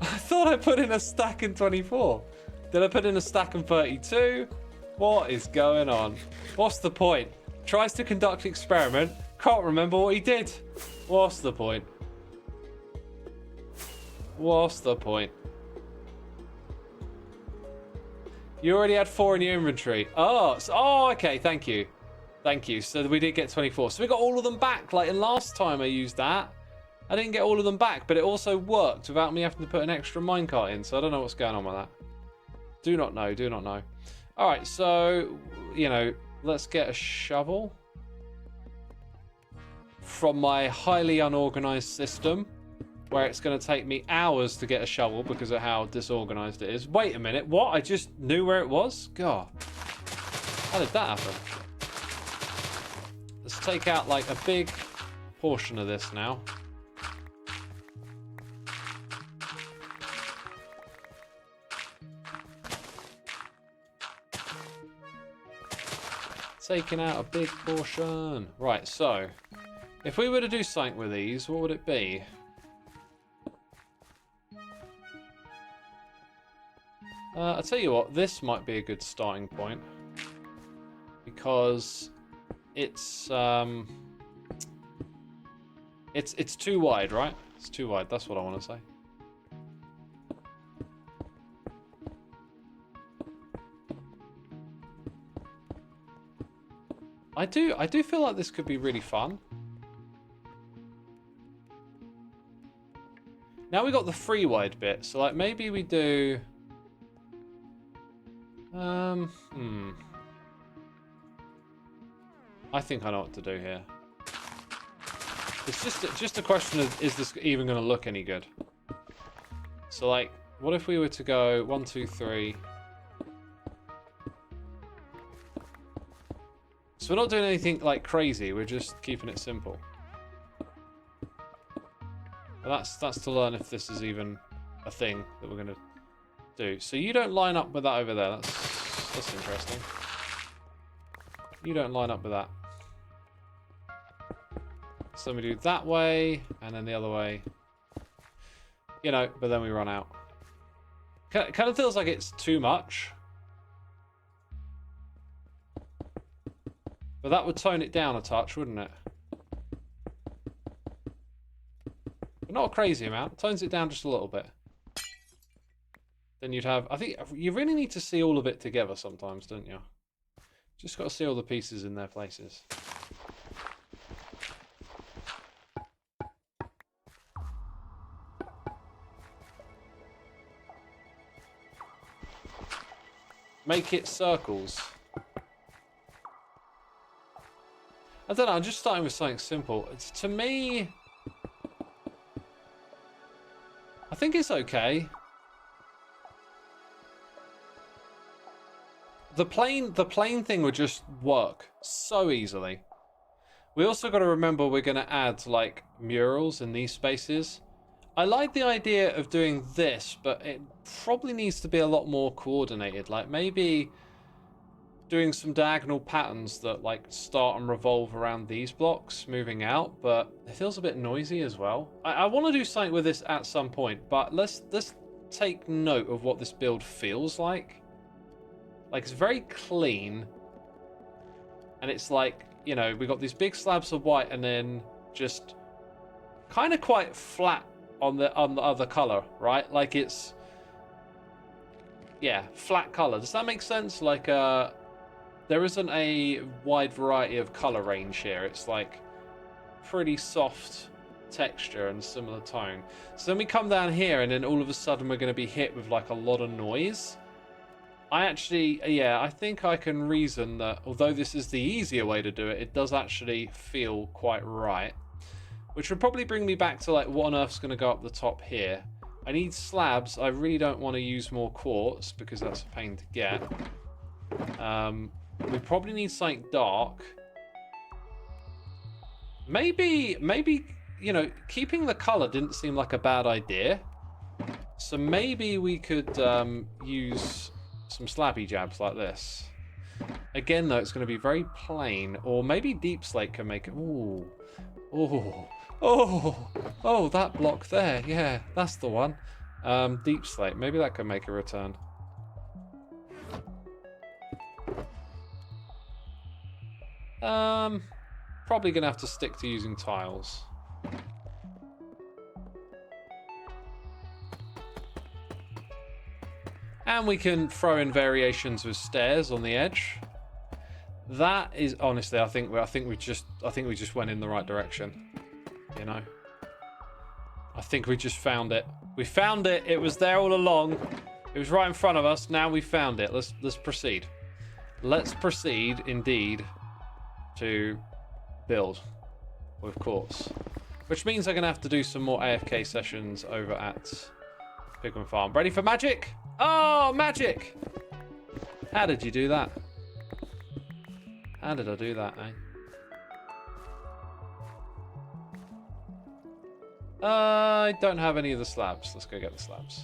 I thought I put in a stack and 24. Did I put in a stack and 32? What is going on? What's the point? Tries to conduct experiment. Can't remember what he did. What's the point? What's the point? You already had 4 in your inventory. Oh, okay. Thank you. Thank you. So we did get 24. So we got all of them back. Like, and last time I used that, I didn't get all of them back, but it also worked without me having to put an extra minecart in. So I don't know what's going on with that. Do not know. Do not know. All right. So, you know, let's get a shovel from my highly unorganized system, where it's going to take me hours to get a shovel because of how disorganized it is. Wait a minute. What? I just knew where it was? God. How did that happen? Let's take out like a big portion of this now. Taking out a big portion. Right, so if we were to do something with these, what would it be? I'll tell you what, this might be a good starting point because it's too wide, right? It's too wide. That's what I want to say. I do feel like this could be really fun. Now we got the free wide bit, so like maybe we do. I think I know what to do here. It's just a question of, is this even going to look any good? So like, what if we were to go 1, 2, 3? So we're not doing anything like crazy. We're just keeping it simple. But that's to learn if this is even a thing that we're going to do. So you don't line up with that over there. That's interesting. You don't line up with that. So we do that way, and then the other way. You know, but then we run out. Kind of feels like it's too much. But that would tone it down a touch, wouldn't it? But not a crazy amount. It tones it down just a little bit. Then you'd have... I think you really need to see all of it together sometimes, don't you? Just got to see all the pieces in their places. Make it circles. I don't know, I'm just starting with something simple. To me, I think it's okay. The plane thing would just work so easily. We also got to remember we're going to add like murals in these spaces. I like the idea of doing this, but it probably needs to be a lot more coordinated. Like maybe doing some diagonal patterns that like start and revolve around these blocks moving out, but it feels a bit noisy as well. I want to do something with this at some point, but let's take note of what this build feels like. Like it's very clean, and it's like, you know, we got these big slabs of white and then just kind of quite flat on the other color, right? Like it's, yeah, flat color. Does that make sense? Like there isn't a wide variety of color range here. It's like pretty soft texture and similar tone. So then we come down here and then all of a sudden we're going to be hit with like a lot of noise. I actually, yeah, I think I can reason that although this is the easier way to do it, it does actually feel quite right. Which would probably bring me back to like what on earth's going to go up the top here. I need slabs. I really don't want to use more quartz because that's a pain to get. We probably need something dark. Maybe, you know, keeping the color didn't seem like a bad idea. So maybe we could use some slabby jabs like this. Again, though, it's going to be very plain. Or maybe deep slate can make it. Ooh. Oh. Oh, that block there. Yeah, that's the one. Deep slate. Maybe that can make a return. Probably going to have to stick to using tiles. And we can throw in variations with stairs on the edge. That is honestly, I think we just went in the right direction. You know, I think we just found it. We found it. It was there all along. It was right in front of us. Now we found it. Let's proceed. Let's proceed indeed to build, of course. Which means I'm gonna have to do some more AFK sessions over at Pigman Farm. Ready for magic? Oh, magic! How did you do that? How did I do that, eh? I don't have any of the slabs. Let's go get the slabs.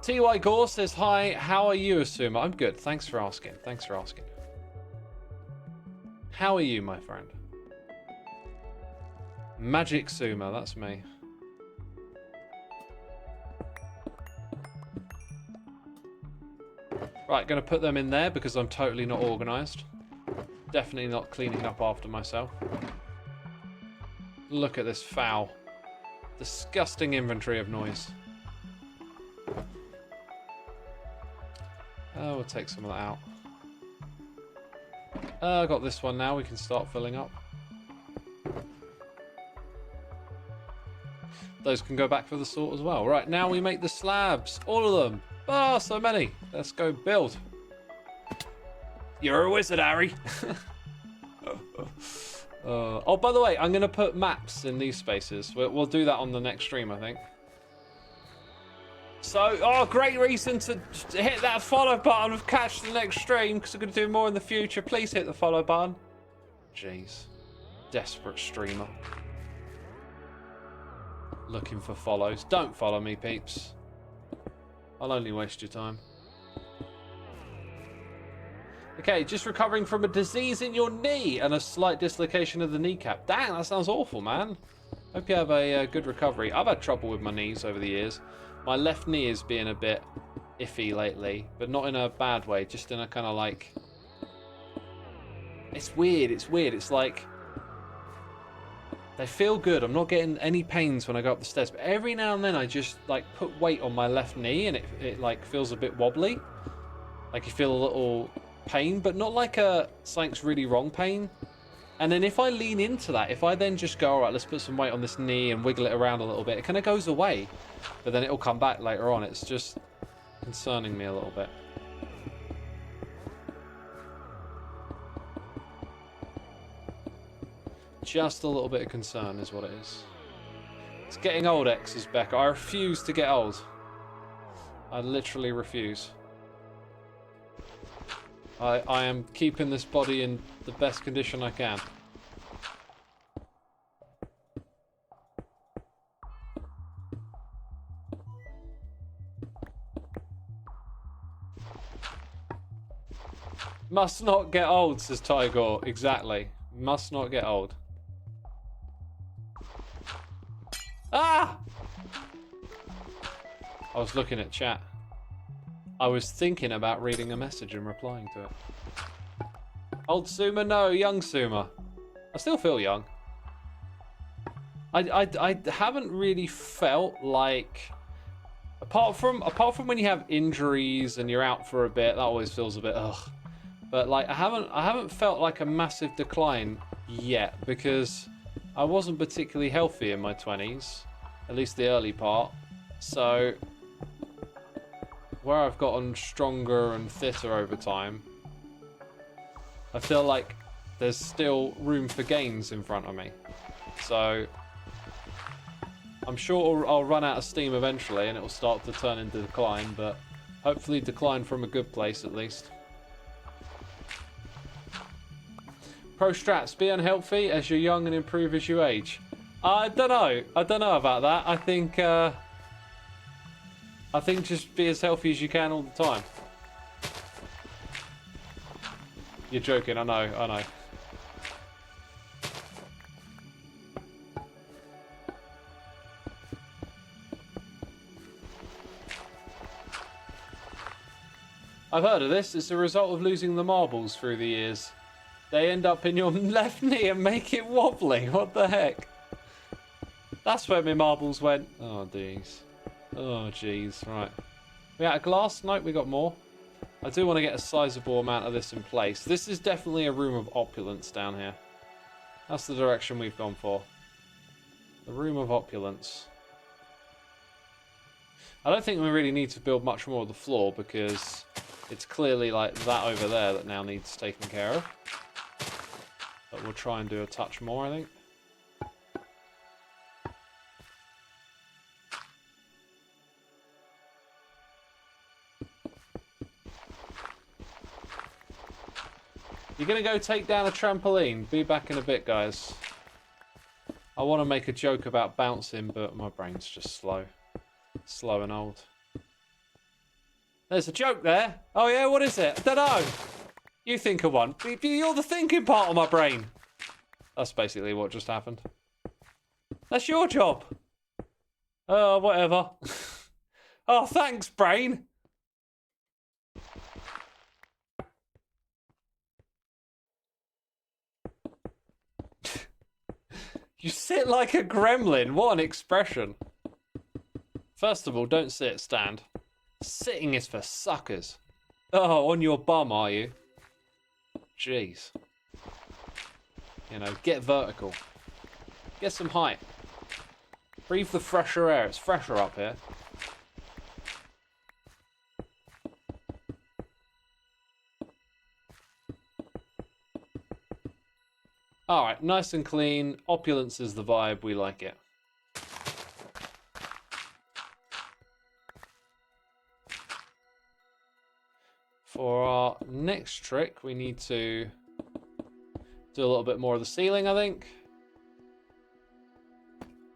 TY Gore says, hi, how are you, Xisuma? I'm good. Thanks for asking. Thanks for asking. How are you, my friend? Magic Xisuma, that's me. Right, gonna put them in there because I'm totally not organised. Definitely not cleaning up after myself. Look at this foul, disgusting inventory of noise. Oh, we'll take some of that out. I got this one now. We can start filling up. Those can go back for the sort as well. Right, now we make the slabs. All of them. Oh, so many. Let's go build. You're a wizard, Harry. Oh, by the way, I'm going to put maps in these spaces. We'll do that on the next stream, I think. So, oh, great reason to hit that follow button and catch the next stream, because I'm going to do more in the future. Please hit the follow button. Jeez. Desperate streamer. Looking for follows. Don't follow me, peeps. I'll only waste your time. Okay, just recovering from a disease in your knee and a slight dislocation of the kneecap. Damn, that sounds awful, man. Hope you have a good recovery. I've had trouble with my knees over the years. My left knee is being a bit iffy lately, but not in a bad way, just in a kind of like... It's weird, it's weird. It's like... They feel good. I'm not getting any pains when I go up the stairs, but every now and then I just like put weight on my left knee and it like feels a bit wobbly. Like you feel a little pain, but not like something's really wrong pain. And then if I lean into that, if I then just go, all right, let's put some weight on this knee and wiggle it around a little bit, it kind of goes away, but then it'll come back later on. It's just concerning me a little bit. Just a little bit of concern is what it is. It's getting old, X is Becca. I refuse to get old. I literally refuse. I am keeping this body in the best condition I can. Must not get old, says Tiger. Exactly. Must not get old. Ah! I was looking at chat. I was thinking about reading a message and replying to it. Old Suma? No, young Suma. I still feel young. I haven't really felt like... Apart from when you have injuries and you're out for a bit, that always feels a bit ugh. But like I haven't felt like a massive decline yet, because I wasn't particularly healthy in my 20s, at least the early part. So where I've gotten stronger and fitter over time, I feel like there's still room for gains in front of me. So I'm sure I'll run out of steam eventually and it will start to turn into decline, but hopefully decline from a good place at least. Pro strats, be unhealthy as you're young and improve as you age. I don't know about that. I think just be as healthy as you can all the time. You're joking, I know. I've heard of this. It's a result of losing the marbles through the years. They end up in your left knee and make it wobbly. What the heck? That's where my marbles went. Oh, jeez. Oh, jeez. Right. We out of glass? Nope, we got more. I do want to get a sizable amount of this in place. This is definitely a room of opulence down here. That's the direction we've gone for. The room of opulence. I don't think we really need to build much more of the floor because it's clearly like that over there that now needs taken care of. But we'll try and do a touch more, I think. You're going to go take down a trampoline. Be back in a bit, guys. I want to make a joke about bouncing, but my brain's just slow. Slow and old. There's a joke there. Oh, yeah? What is it? I don't know. You think of one. You're the thinking part of my brain. That's basically what just happened. That's your job. Oh, whatever. Oh, thanks, brain. You sit like a gremlin. What an expression. First of all, don't sit, stand. Sitting is for suckers. Oh, on your bum, are you? Jeez. You know, get vertical. Get some height. Breathe the fresher air. It's fresher up here. Alright, nice and clean. Opulence is the vibe. We like it. For our next trick, we need to do a little bit more of the ceiling, I think.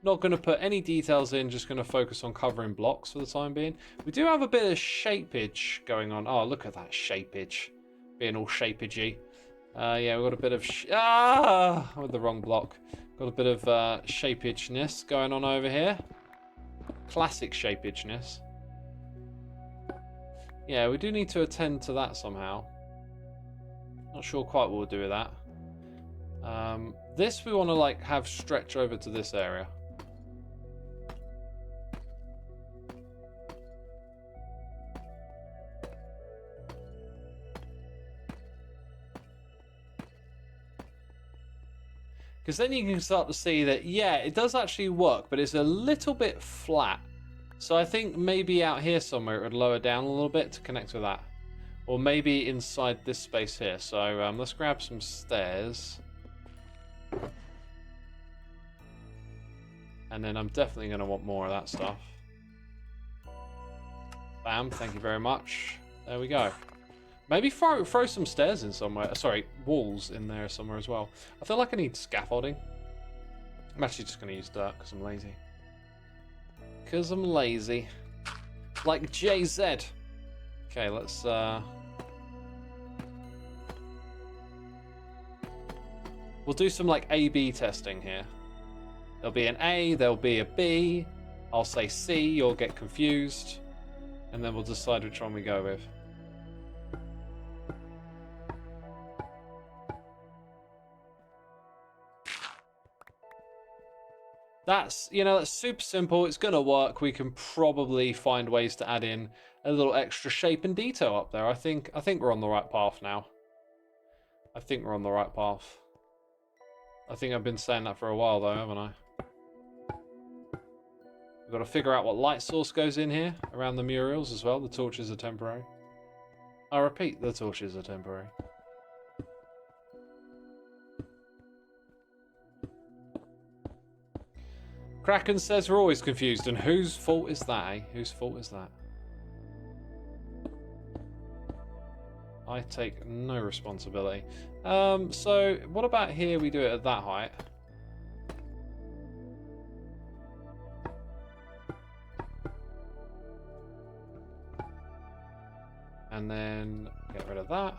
Not going to put any details in, just going to focus on covering blocks for the time being. We do have a bit of shapeage going on. Oh, look at that shapeage. Being all shapeagey. Yeah, we've got a bit of... with the wrong block. Got a bit of shapeageness going on over here. Classic shapeageness. Yeah, we do need to attend to that somehow. Not sure quite what we'll do with that. This we want to like have stretch over to this area. Because then you can start to see that, yeah, it does actually work, but it's a little bit flat. So I think maybe out here somewhere it would lower down a little bit to connect with that. Or maybe inside this space here. So let's grab some stairs. And then I'm definitely going to want more of that stuff. Bam, thank you very much. There we go. Maybe throw some stairs in somewhere. Sorry, walls in there somewhere as well. I feel like I need scaffolding. I'm actually just going to use dirt because I'm lazy. Because I'm lazy. Like JZ. Okay, let's... We'll do some like A-B testing here. There'll be an A, there'll be a B. I'll say C, you'll get confused. And then we'll decide which one we go with. That's, you know, that's super simple. It's going to work. We can probably find ways to add in a little extra shape and detail up there. I think we're on the right path now. I think we're on the right path. I think I've been saying that for a while though, haven't I? We've got to figure out what light source goes in here around the murals as well. The torches are temporary. I repeat, the torches are temporary. Kraken says we're always confused, and whose fault is that, eh? Whose fault is that? I take no responsibility. So what about here we do it at that height? And then get rid of that.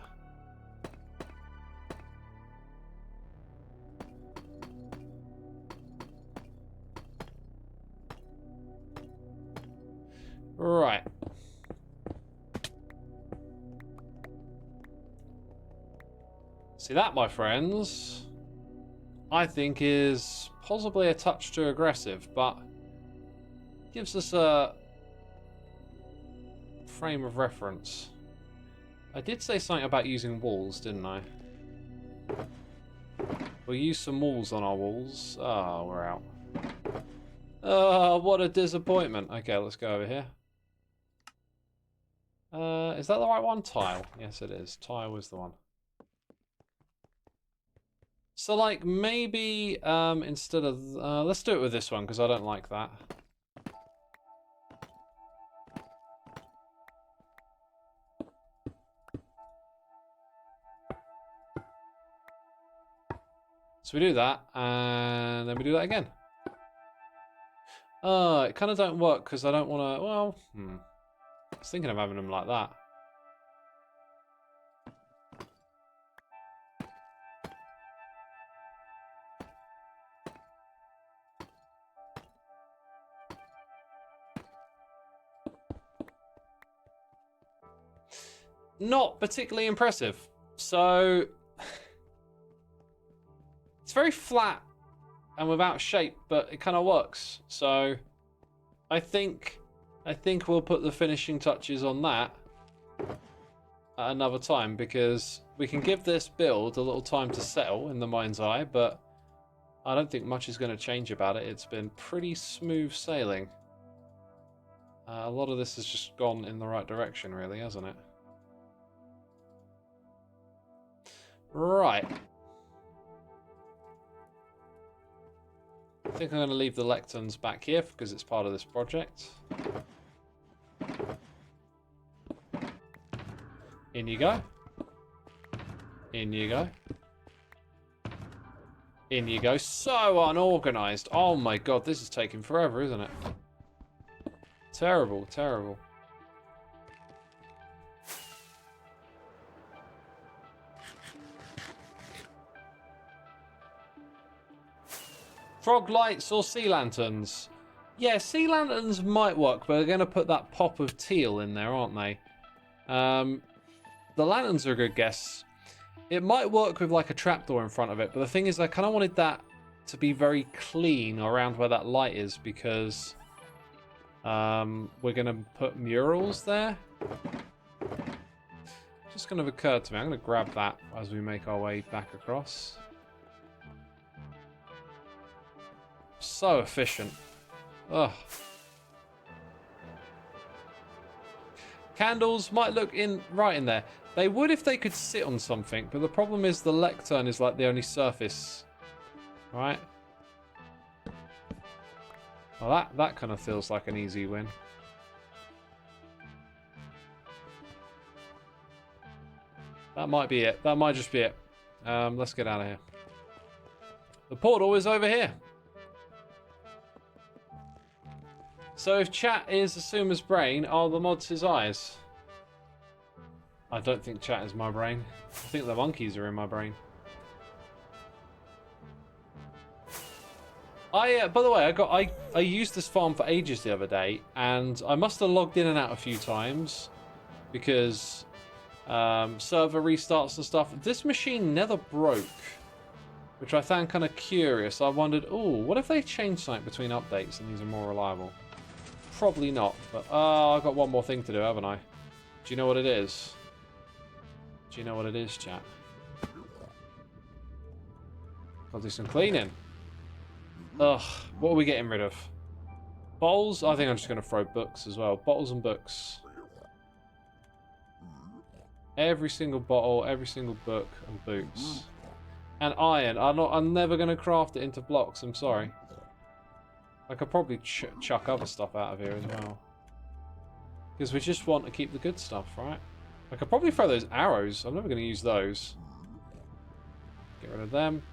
Right. See, that, my friends, I think is possibly a touch too aggressive, but gives us a frame of reference. I did say something about using walls, didn't I? We'll use some walls on our walls. Ah, we're out. Oh, what a disappointment. Okay, let's go over here. Is that the right one? Tile. Yes, it is. Tile was the one. So, like, maybe instead of... let's do it with this one, because I don't like that. So we do that, and then we do that again. It kind of don't work, because I don't want to... Well, I was thinking of having them like that. Not particularly impressive. So it's very flat and without shape, but it kind of works. So I think we'll put the finishing touches on that at another time, because we can give this build a little time to settle in the mind's eye, but I don't think much is going to change about it. It's been pretty smooth sailing. A lot of this has just gone in the right direction, really, hasn't it? Right. I think I'm going to leave the lecterns back here because it's part of this project. In you go. In you go. In you go. So unorganized. Oh my god, this is taking forever, isn't it? Terrible, terrible. Frog lights or sea lanterns? Yeah, sea lanterns might work, but they're going to put that pop of teal in there, aren't they? The lanterns are a good guess. It might work with like a trapdoor in front of it, but the thing is I kind of wanted that to be very clean around where that light is, because we're going to put murals there. Just kind of occurred to me. I'm going to grab that as we make our way back across. So efficient. Ugh. Candles might look right in there. They would if they could sit on something, but the problem is the lectern is like the only surface. Right? Well, that kind of feels like an easy win. That might be it. That might just be it. Let's get out of here. The portal is over here. So if chat is Xisuma's brain, are the mods his eyes? I don't think chat is my brain. I think the monkeys are in my brain. By the way, I used this farm for ages the other day, and I must have logged in and out a few times because server restarts and stuff. This machine never broke, which I found kind of curious. I wondered, oh, what if they change something between updates and these are more reliable? Probably not, but I've got one more thing to do, haven't I? Do you know what it is? Do you know what it is, chat? I'll do some cleaning. Ugh, what are we getting rid of? Bottles? I think I'm just going to throw books as well. Bottles and books. Every single bottle, every single book, and boots. And iron. I'm never going to craft it into blocks, I'm sorry. I could probably chuck other stuff out of here as well. Because we just want to keep the good stuff, right? I could probably throw those arrows. I'm never going to use those. Get rid of them.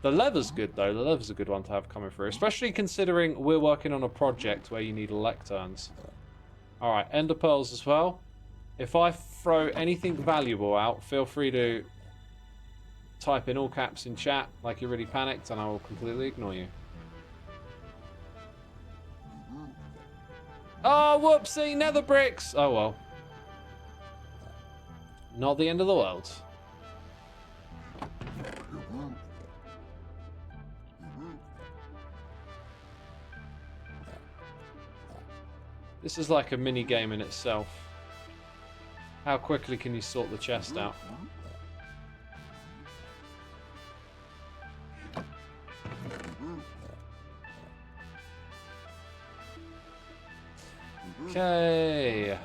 The leather's good, though. The leather's a good one to have coming through. Especially considering we're working on a project where you need lecterns. Alright, ender pearls as well. If I throw anything valuable out, feel free to type in all caps in chat like you're really panicked, and I will completely ignore you. Oh, whoopsie, nether bricks! Oh, well. Not the end of the world. This is like a mini game in itself. How quickly can you sort the chest out? Okay.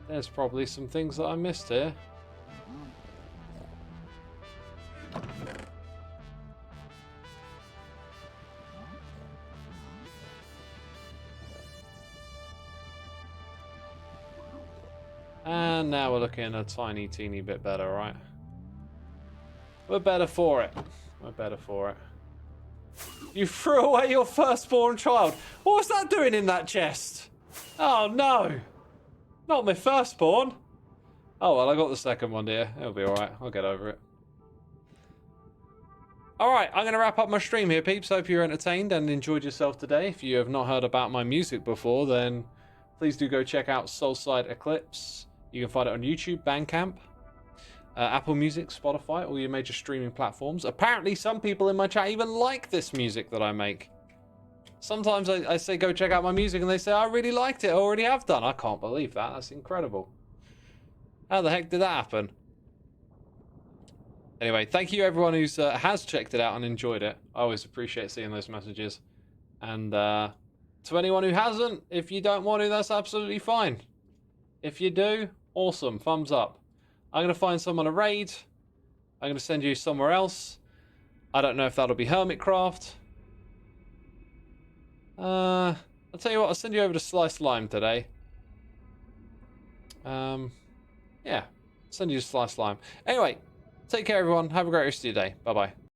There's probably some things that I missed here. And now we're looking a tiny, teeny bit better, right? We're better for it. We're better for it. You threw away your firstborn child. What was that doing in that chest? Oh, no. Not my firstborn. Oh, well, I got the second one, dear. It'll be alright. I'll get over it. Alright, I'm going to wrap up my stream here, peeps. Hope you're entertained and enjoyed yourself today. If you have not heard about my music before, then please do go check out Soulside Eclipse. You can find it on YouTube, Bandcamp, Apple Music, Spotify, all your major streaming platforms. Apparently, some people in my chat even like this music that I make. Sometimes I say, go check out my music, and they say, I really liked it, I already have done. I can't believe that. That's incredible. How the heck did that happen? Anyway, thank you everyone who has checked it out and enjoyed it. I always appreciate seeing those messages. And to anyone who hasn't, if you don't want to, that's absolutely fine. If you do, awesome. Thumbs up. I'm going to find someone to raid. I'm going to send you somewhere else. I don't know if that'll be Hermitcraft. I'll tell you what, I'll send you over to Sliced Lime today. Yeah, send you to Sliced Lime. Anyway, take care everyone. Have a great rest of your day. Bye-bye.